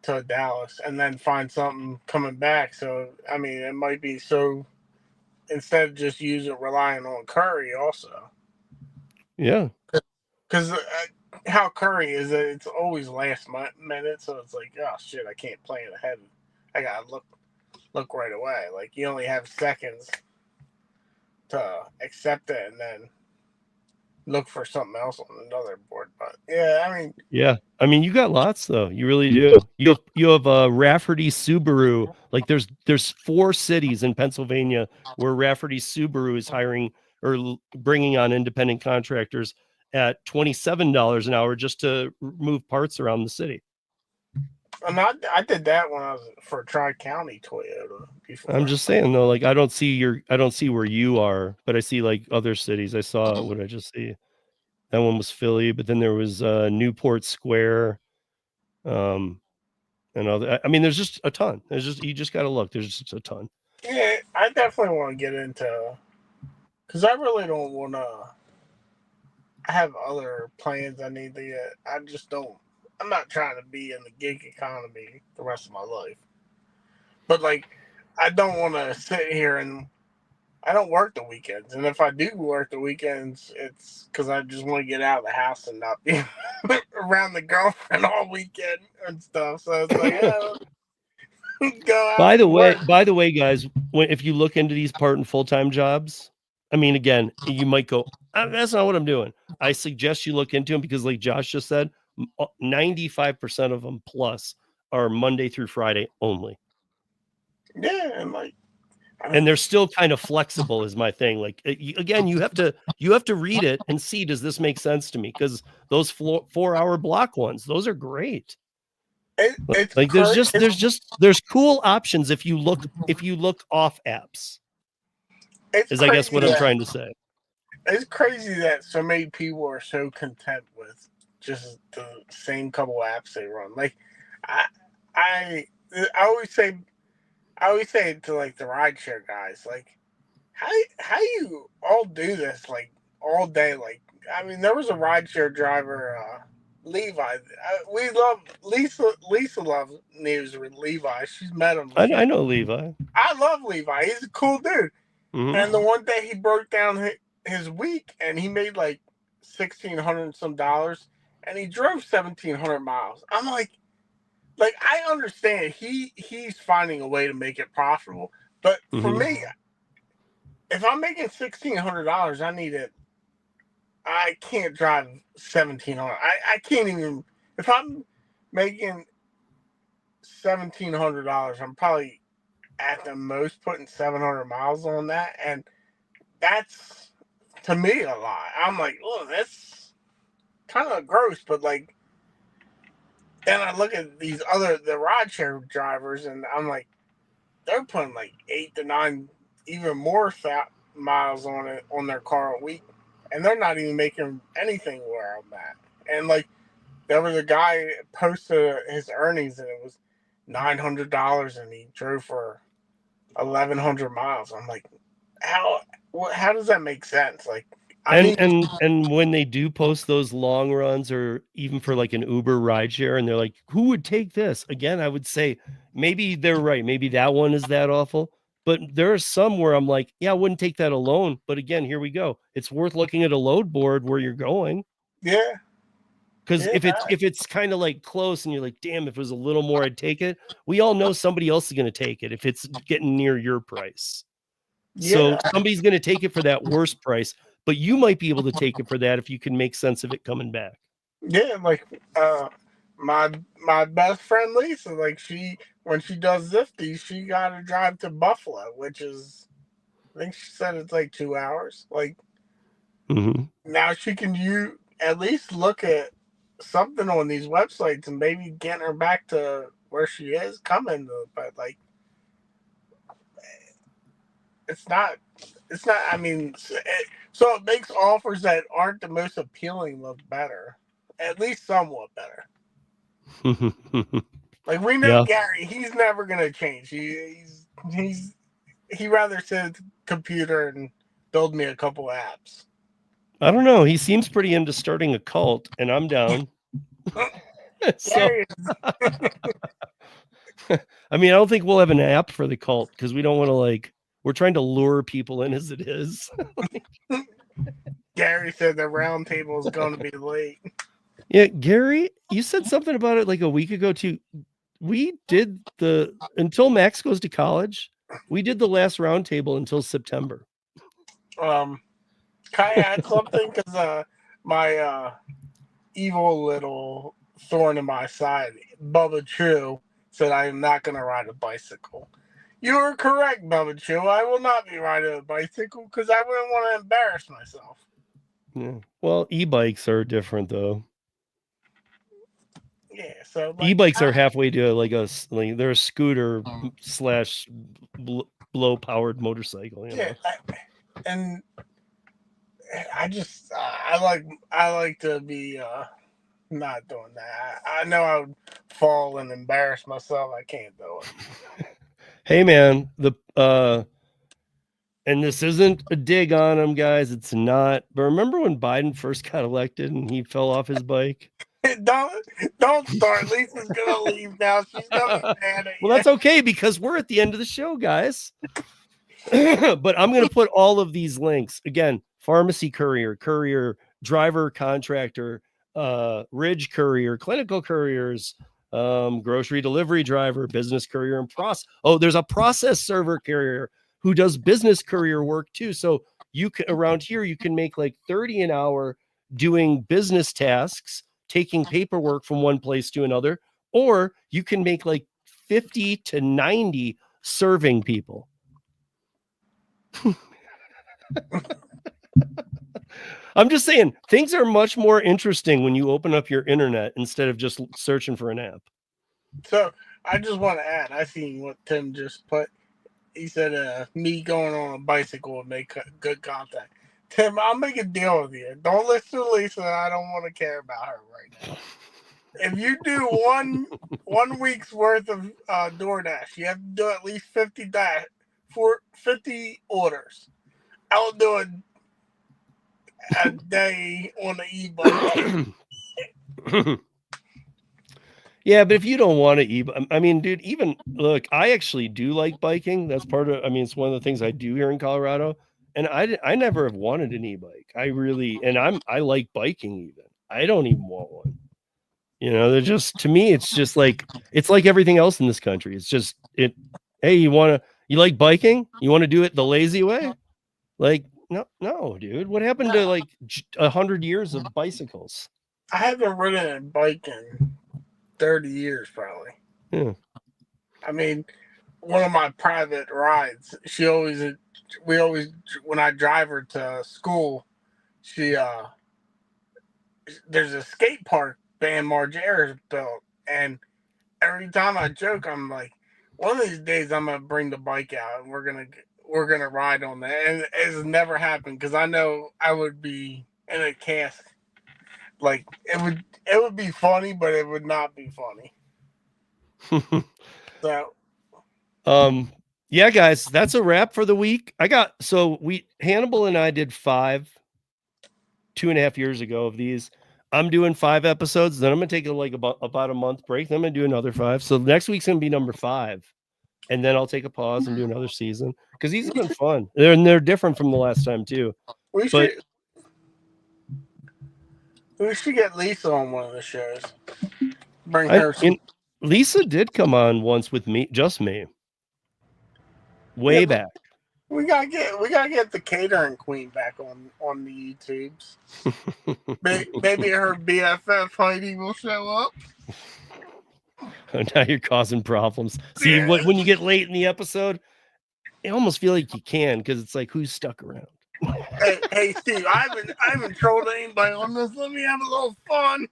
to Dallas, and then find something coming back. So I mean, it might be so instead of just relying on curry also. Yeah, because how curry is that it's always last minute, so it's like, oh shit, I can't plan ahead. I gotta look right away. Like you only have seconds to accept it, and then look for something else on another board. But yeah. I mean, you got lots though. You really do. You have Rafferty Subaru. Like there's 4 cities in Pennsylvania where Rafferty Subaru is hiring or bringing on independent contractors at $27 an hour just to move parts around the city. And I did that when I was for Tri-County Toyota before. I'm just saying though, like I don't see where you are, but I see like other cities. I saw what I just see. That one was Philly, but then there was Newport Square, and other. I mean, there's just a ton. You just got to look. There's just a ton. Yeah, I definitely want to get into because I really don't want to. I have other plans I need to get. I just don't. I'm not trying to be in the gig economy the rest of my life. But like, I don't want to sit here and I don't work the weekends. And if I do work the weekends, it's because I just want to get out of the house and not be around the girlfriend all weekend and stuff. So it's like, go out. By the way, guys, if you look into these part and full-time jobs, I mean, again, you might go, that's not what I'm doing. I suggest you look into them because, like Josh just said, 95% of them plus are Monday through Friday only. Yeah, and they're still kind of flexible is my thing. Like again, you have to read it and see, does this make sense to me? Because those 4-hour block ones, those are great. Like there's cool options if you look off apps. I guess what I'm trying to say. It's crazy that so many people are so content with just the same couple apps they run. Like I always say it to like the rideshare guys, like how you all do this like all day. Like I mean, there was a rideshare driver, Levi. We love Lisa. Lisa loves news with Levi. She's met him. I know Levi. I love Levi. He's a cool dude. Mm-hmm. And the one day he broke down his week, and he made like $1,600 some dollars, and he drove 1,700 miles. I'm like, like I understand he's finding a way to make it profitable, but for me, if I'm making $1,600, I need it. I can't drive 1,700. I can't even. If I'm making $1,700, I'm probably at the most putting 700 miles on that, and that's to me a lot. I'm like, oh, that's kind of gross, but like, then I look at the rideshare drivers, and I'm like, they're putting like 8 to 9, even more miles on it on their car a week, and they're not even making anything where I'm at. And like, there was a guy posted his earnings, and it was $900, and he drove for 1,100 miles. I'm like, how? How does that make sense? Like, and when they do post those long runs, or even for like an Uber rideshare, and they're like, who would take this? Again, I would say maybe they're right. Maybe that one is that awful. But there are some where I'm like, yeah, I wouldn't take that alone. But again, here we go. It's worth looking at a load board where you're going. Yeah. Because if it's kind of like close and you're like, damn, if it was a little more, I'd take it. We all know somebody else is going to take it if it's getting near your price. So somebody's going to take it for that worst price, but you might be able to take it for that if you can make sense of it coming back. Yeah, like my best friend Lisa, like when she does Zifty, she got to drive to Buffalo, which is, I think she said it's like 2 hours. Like, now she can at least look at something on these websites and maybe get her back to where she is coming. But like, it's not. I mean, so it makes offers that aren't the most appealing look better, at least somewhat better. Like, we know Gary, he's never gonna change. He'd rather sit at the computer and build me a couple apps. I don't know. He seems pretty into starting a cult, and I'm down. So, I mean, I don't think we'll have an app for the cult because we don't want to we're trying to lure people in as it is. Gary said the round table is going to be late. Yeah, Gary, you said something about it like a week ago too. We did until Max goes to college, we did the last round table until September. Can I add something? Because my evil little thorn in my side, Bubba Chew, said I am not going to ride a bicycle. You are correct, Bubba Chew. I will not be riding a bicycle because I wouldn't want to embarrass myself. Yeah. Well, e-bikes are different though. Yeah, so e-bikes are halfway to they're a scooter / blow powered motorcycle. Yeah, and I just I like to be not doing that. I know I would fall and embarrass myself. I can't do it. Hey man, and this isn't a dig on him, guys. It's not. But remember when Biden first got elected and he fell off his bike? Don't start. Lisa's gonna leave now. She's gonna be mad at you. Well, that's okay because we're at the end of the show, guys. But I'm gonna put all of these links again: pharmacy courier, driver contractor, Ridge courier, clinical couriers, grocery delivery driver, business courier, and there's a process server courier who does business courier work too. So around here you can make like 30 an hour doing business tasks, taking paperwork from one place to another, or you can make like 50 to 90 serving people. I'm just saying things are much more interesting when you open up your internet instead of just searching for an app. So I just want to add, I seen what Tim just put. He said, me going on a bicycle would make good contact. Tim, I'll make a deal with you. Don't listen to Lisa. I don't want to care about her right now. If you do one week's worth of DoorDash, you have to do at least 50 orders. I will do a day on the e-bike. Yeah, but if you don't want to I mean, dude, look, I actually do like biking. That's it's one of the things I do here in Colorado. And I never have wanted an e-bike. I like biking even. I don't even want one. They're just, to me, it's just like, it's like everything else in this country. It's just hey, you like biking? You want to do it the lazy way? Like, no, dude. What happened to like 100 years of bicycles? I haven't ridden a bike in 30 years, probably. Yeah. I mean, one of my private rides, when I drive her to school, there's a skate park Van Margera's built, and every time I joke, I'm like, one of these days I'm gonna bring the bike out and we're gonna ride on that, and it's never happened because I know I would be in a cast. Like it would be funny, but it would not be funny. So, yeah, guys, that's a wrap for the week. Hannibal and I did 2.5 years ago of these. I'm doing 5 episodes. Then I'm gonna take about a month break. Then I'm gonna do another 5. So next week's gonna be number 5, and then I'll take a pause and do another season because these have been fun. They're different from the last time too. We should get Lisa on one of the shows. Bring her. Lisa did come on once with me, just me, way back. We gotta get the catering queen back on the YouTubes. Maybe her BFF Heidi will show up. Now you're causing problems. See, when you get late in the episode, I almost feel like you can, because it's like, who's stuck around? Hey, Steve, I haven't trolled anybody on this. Let me have a little fun.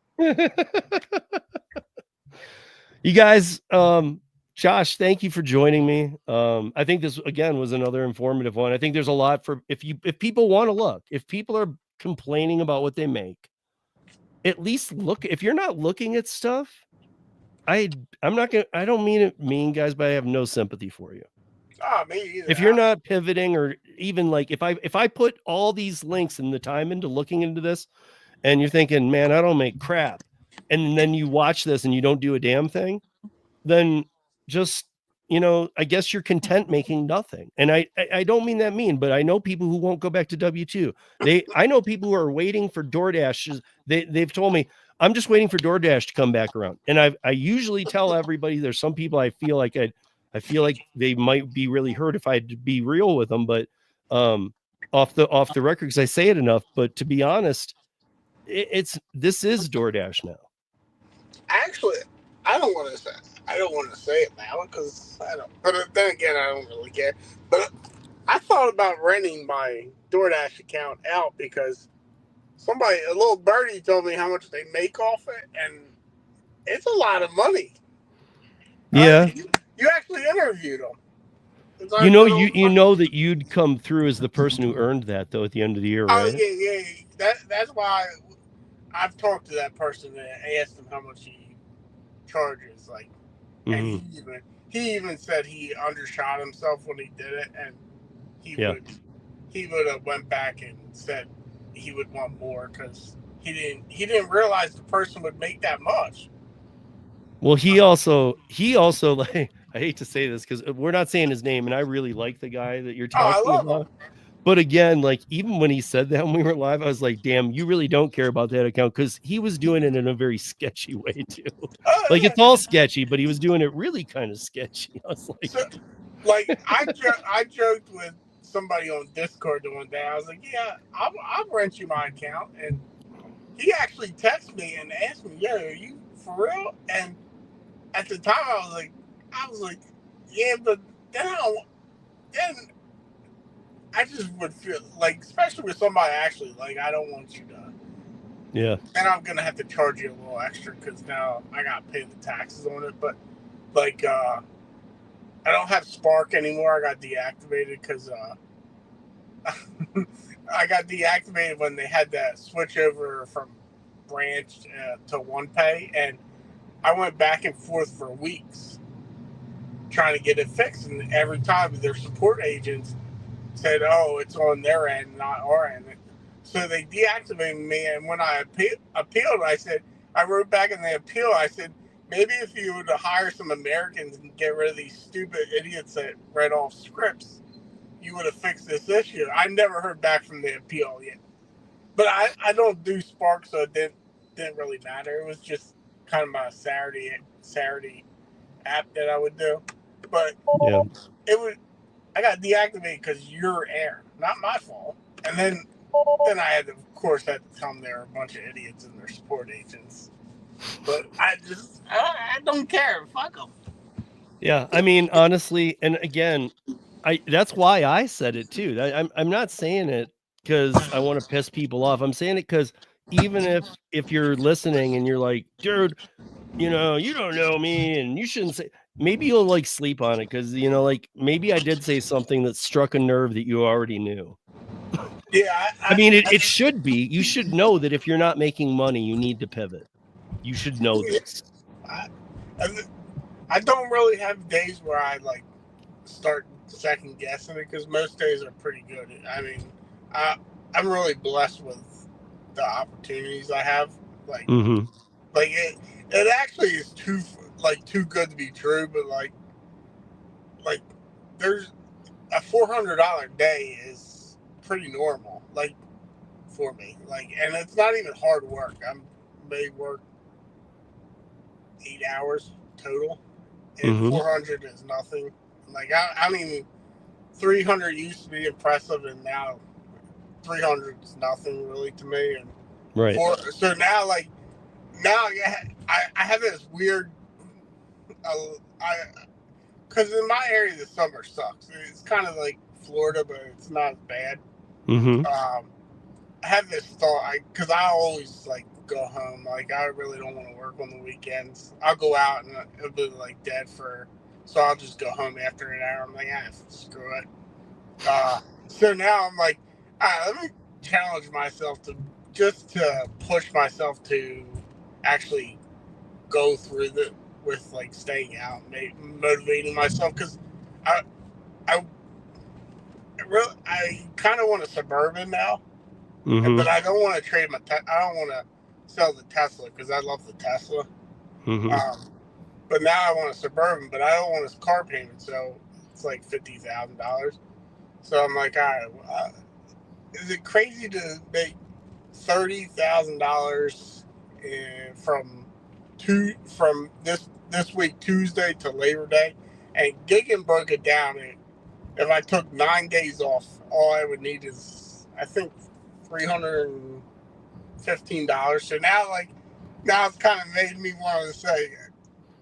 You guys, Josh, thank you for joining me. I think this again was another informative one. I think there's a lot for if people want to look, if people are complaining about what they make, at least look. If you're not looking at stuff, I don't mean it mean, guys, but I have no sympathy for you. Me either. If you're not pivoting, or even like if I put all these links and the time into looking into this, and you're thinking, man, I don't make crap, and then you watch this and you don't do a damn thing, then just, I guess you're content making nothing. And I don't mean that mean, but I know people who won't go back to W2. I know people who are waiting for DoorDash. They've told me, I'm just waiting for DoorDash to come back around. And I usually tell everybody, there's some people I feel like they might be really hurt if I had to be real with them, but off the record, because I say it enough. But to be honest, this is DoorDash now. Actually, I don't want to say it now because I don't. But then again, I don't really care. But I thought about renting my DoorDash account out because a little birdie, told me how much they make off it, and it's a lot of money. Yeah. You actually interviewed them. You know that you'd come through as the person who earned that, though, at the end of the year, right? Oh yeah. That's why I've talked to that person and asked him how much he charges. Like, and he even said he undershot himself when he did it, and he would have went back and said he would want more because he didn't realize the person would make that much. Well, he also like, I hate to say this because we're not saying his name, and I really like the guy that you're talking about. Him. But again, like, even when he said that when we were live, I was like, damn, you really don't care about that account, because he was doing it in a very sketchy way too. It's all sketchy, but he was doing it really kind of sketchy. I was like, I joked with somebody on Discord the one day. I was like, yeah, I'll rent you my account, and he actually texted me and asked me, yo, are you for real? And at the time, I was like, yeah, but then I just would feel like, especially with somebody actually, like, I don't want you to. Yeah. And I'm gonna have to charge you a little extra because now I gotta pay the taxes on it. But like, I don't have Spark anymore. I got deactivated because I got deactivated when they had that switch over from Branch to OnePay, and I went back and forth for weeks trying to get it fixed, and every time their support agents said, oh, it's on their end, not our end. So they deactivated me, and when I appealed, I wrote back in the appeal, I said, maybe if you would hire some Americans and get rid of these stupid idiots that read off scripts, you would have fixed this issue. I never heard back from the appeal yet. But I don't do Spark, so it didn't really matter. It was just kind of my Saturday app that I would do, but Yeah. I got deactivated because your error, not my fault. And then I had to, of course, had to tell them there were a bunch of idiots and their support agents. But I don't care. Fuck them. Yeah, I mean, honestly, and again, that's why I said it too. I'm not saying it because I want to piss people off. I'm saying it because even if you're listening and you're like, dude, you don't know me and you shouldn't say, maybe you'll like sleep on it because like maybe I did say something that struck a nerve that you already knew. Yeah, I mean, it should be. You should know that if you're not making money, you need to pivot. You should know this. I don't really have days where I like start second guessing it because most days are pretty good. I mean, I'm really blessed with the opportunities I have. Like, like it actually is too good to be true. But like there's a $400 day is pretty normal. Like for me, like, and it's not even hard work. I may work 8 hours total, and 400 is nothing. Like I mean, 300 used to be impressive, and now 300 is nothing really to me. And right. So now, I have this weird, because in my area the summer sucks. It's kind of like Florida, but it's not as bad. I have this thought, because I always like go home. Like I really don't want to work on the weekends. I'll go out and it'll be like dead so I'll just go home after an hour. I'm like, screw it. So now I'm like, all right, let me challenge myself to push myself to actually go through with like staying out, motivating myself, because I kind of want a Suburban now, but I don't want to trade I don't want to sell the Tesla because I love the Tesla. But now I want a Suburban, but I don't want a car payment, so it's like $50,000. So I'm like, all right, is it crazy to make $30,000 from this week Tuesday to Labor Day? And Giggin broke it down. And if I took 9 days off, all I would need is, I think, $315. So now it's kind of made me want to say,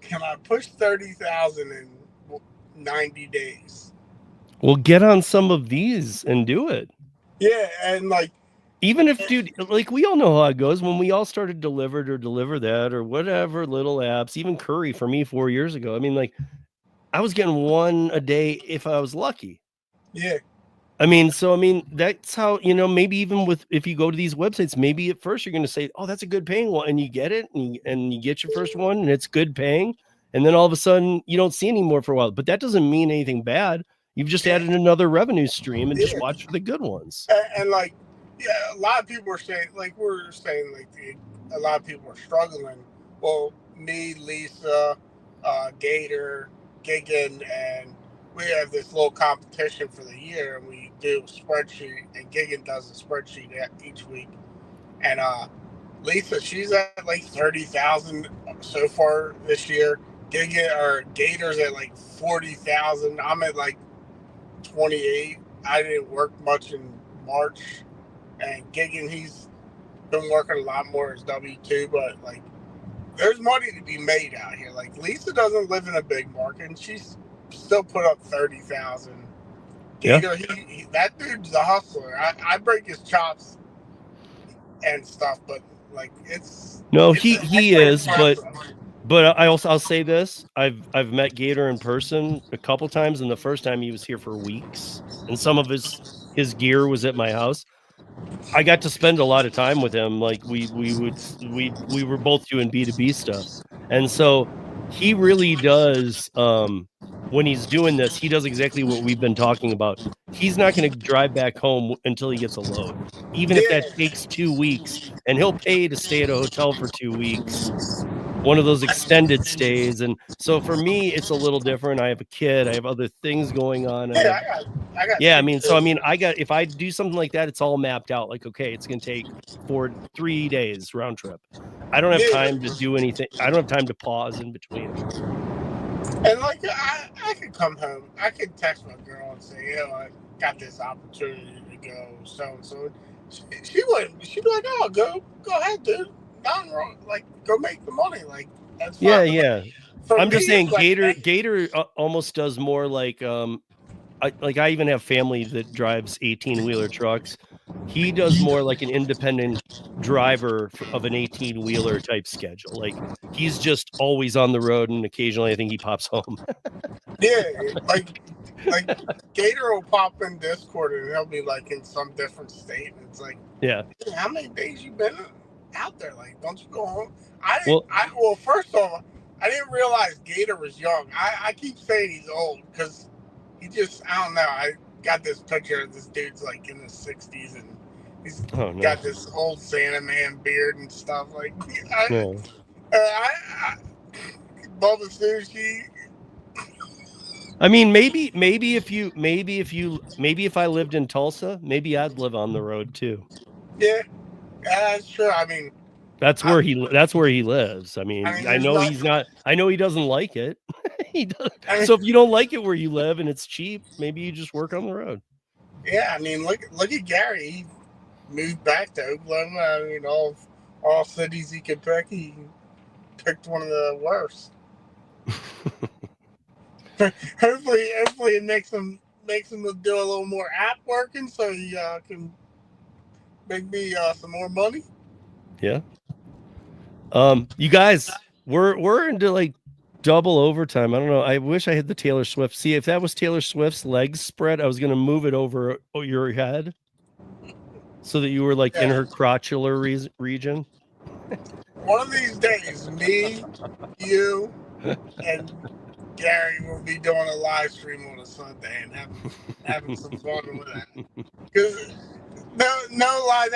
can I push 30,000 in 90 days? Well, get on some of these and do it. Yeah, and like, even if, dude, like we all know how it goes when we all started Delivered or Deliver That or whatever little apps, even Curry for me 4 years ago. I mean, like, I was getting one a day if I was lucky. Yeah. I mean, that's how, maybe even if you go to these websites, maybe at first you're going to say, oh, that's a good paying one. And you get it and you get your first one and it's good paying. And then all of a sudden you don't see any more for a while, but that doesn't mean anything bad. You've just added another revenue stream and just watch for the good ones. And like, yeah, a lot of people are saying, like, a lot of people are struggling. Well, me, Lisa, Gator, Giggin, and we have this little competition for the year, and we do a spreadsheet, and Giggin does a spreadsheet each week. And Lisa, she's at like 30,000 so far this year. Gator's at like 40,000. I'm at like 28. I didn't work much in March. And Giggin, he's been working a lot more as W-2, but like, there's money to be made out here. Like, Lisa doesn't live in a big market, and she's still put up 30,000. Gator, that dude's a hustler. I break his chops and stuff, but like, he is, but I'll say this: I've met Gator in person a couple times, and the first time he was here for weeks, and some of his gear was at my house. I got to spend a lot of time with him. Like we were both doing B2B stuff, and so he really does. When he's doing this, he does exactly what we've been talking about. He's not going to drive back home until he gets a load, even if that takes 2 weeks, and he'll pay to stay at a hotel for 2 weeks, one of those extended stays. And so for me, it's a little different. I have a kid, I have other things going on. I got if I do something like that, it's all mapped out. Like, okay, it's going to take 3 days round trip. I don't have time to do anything. I don't have time to pause in between. And like I could come home, I could text my girl and say, you know, I got this opportunity to go so and so. She wouldn't. She'd be like, oh, go ahead, dude. Nothing wrong. Like, go make the money. Like, that's fine. Yeah, But yeah. like, I'm just saying, like, Gator almost does more like I even have family that drives 18-wheeler trucks. He does more like an independent driver of an 18-wheeler type schedule. Like he's just always on the road, and occasionally I think he pops home. Yeah, like Gator will pop in Discord and he'll be like in some different state. And it's like, yeah, how many days you been out there? Like, don't you go home? Well, first off, I didn't realize Gator was young. I keep saying he's old because he just, I don't know. I got this picture of this dude's like in his 60s and he's got this old Santa Man beard and stuff. Like, Bubba Sushi. I mean, maybe if I lived in Tulsa, maybe I'd live on the road too. Yeah, that's true. I mean, that's where he lives. I mean I know he's not. I know he doesn't like it. He does. So if you don't like it where you live and it's cheap, maybe you just work on the road. Yeah, I mean, look at Gary. He moved back to Oklahoma. I mean, all cities he could pick, he picked one of the worst. Hopefully it makes him do a little more app working so he can make me some more money. Yeah. You guys, we're into like double overtime. I don't know. I wish I had the Taylor Swift. See, if that was Taylor Swift's legs spread, I was gonna move it over your head so that you were like in her crotchular region. One of these days, me, you, and Gary will be doing a live stream on a Sunday and having some fun with that. Because no lie,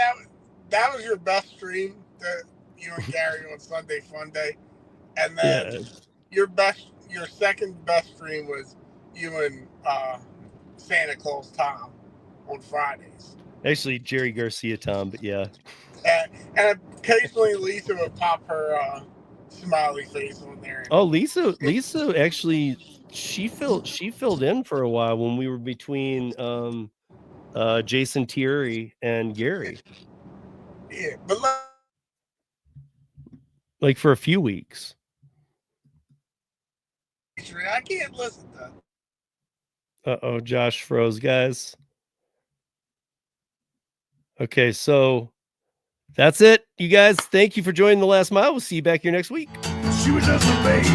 that was your best stream, that you and Gary on Sunday Fun Day, and then your second best stream was you and Santa Claus Tom on Fridays. Actually, Jerry Garcia Tom, but yeah. And occasionally Lisa would pop her smiley face on there. Oh, Lisa actually she filled in for a while when we were between Jason Thierry and Gary. Yeah, but like for a few weeks. I can't listen to that. Uh-oh, Josh froze, guys. Okay, so that's it, you guys. Thank you for joining The Last Mile. We'll see you back here next week. She was just a baby.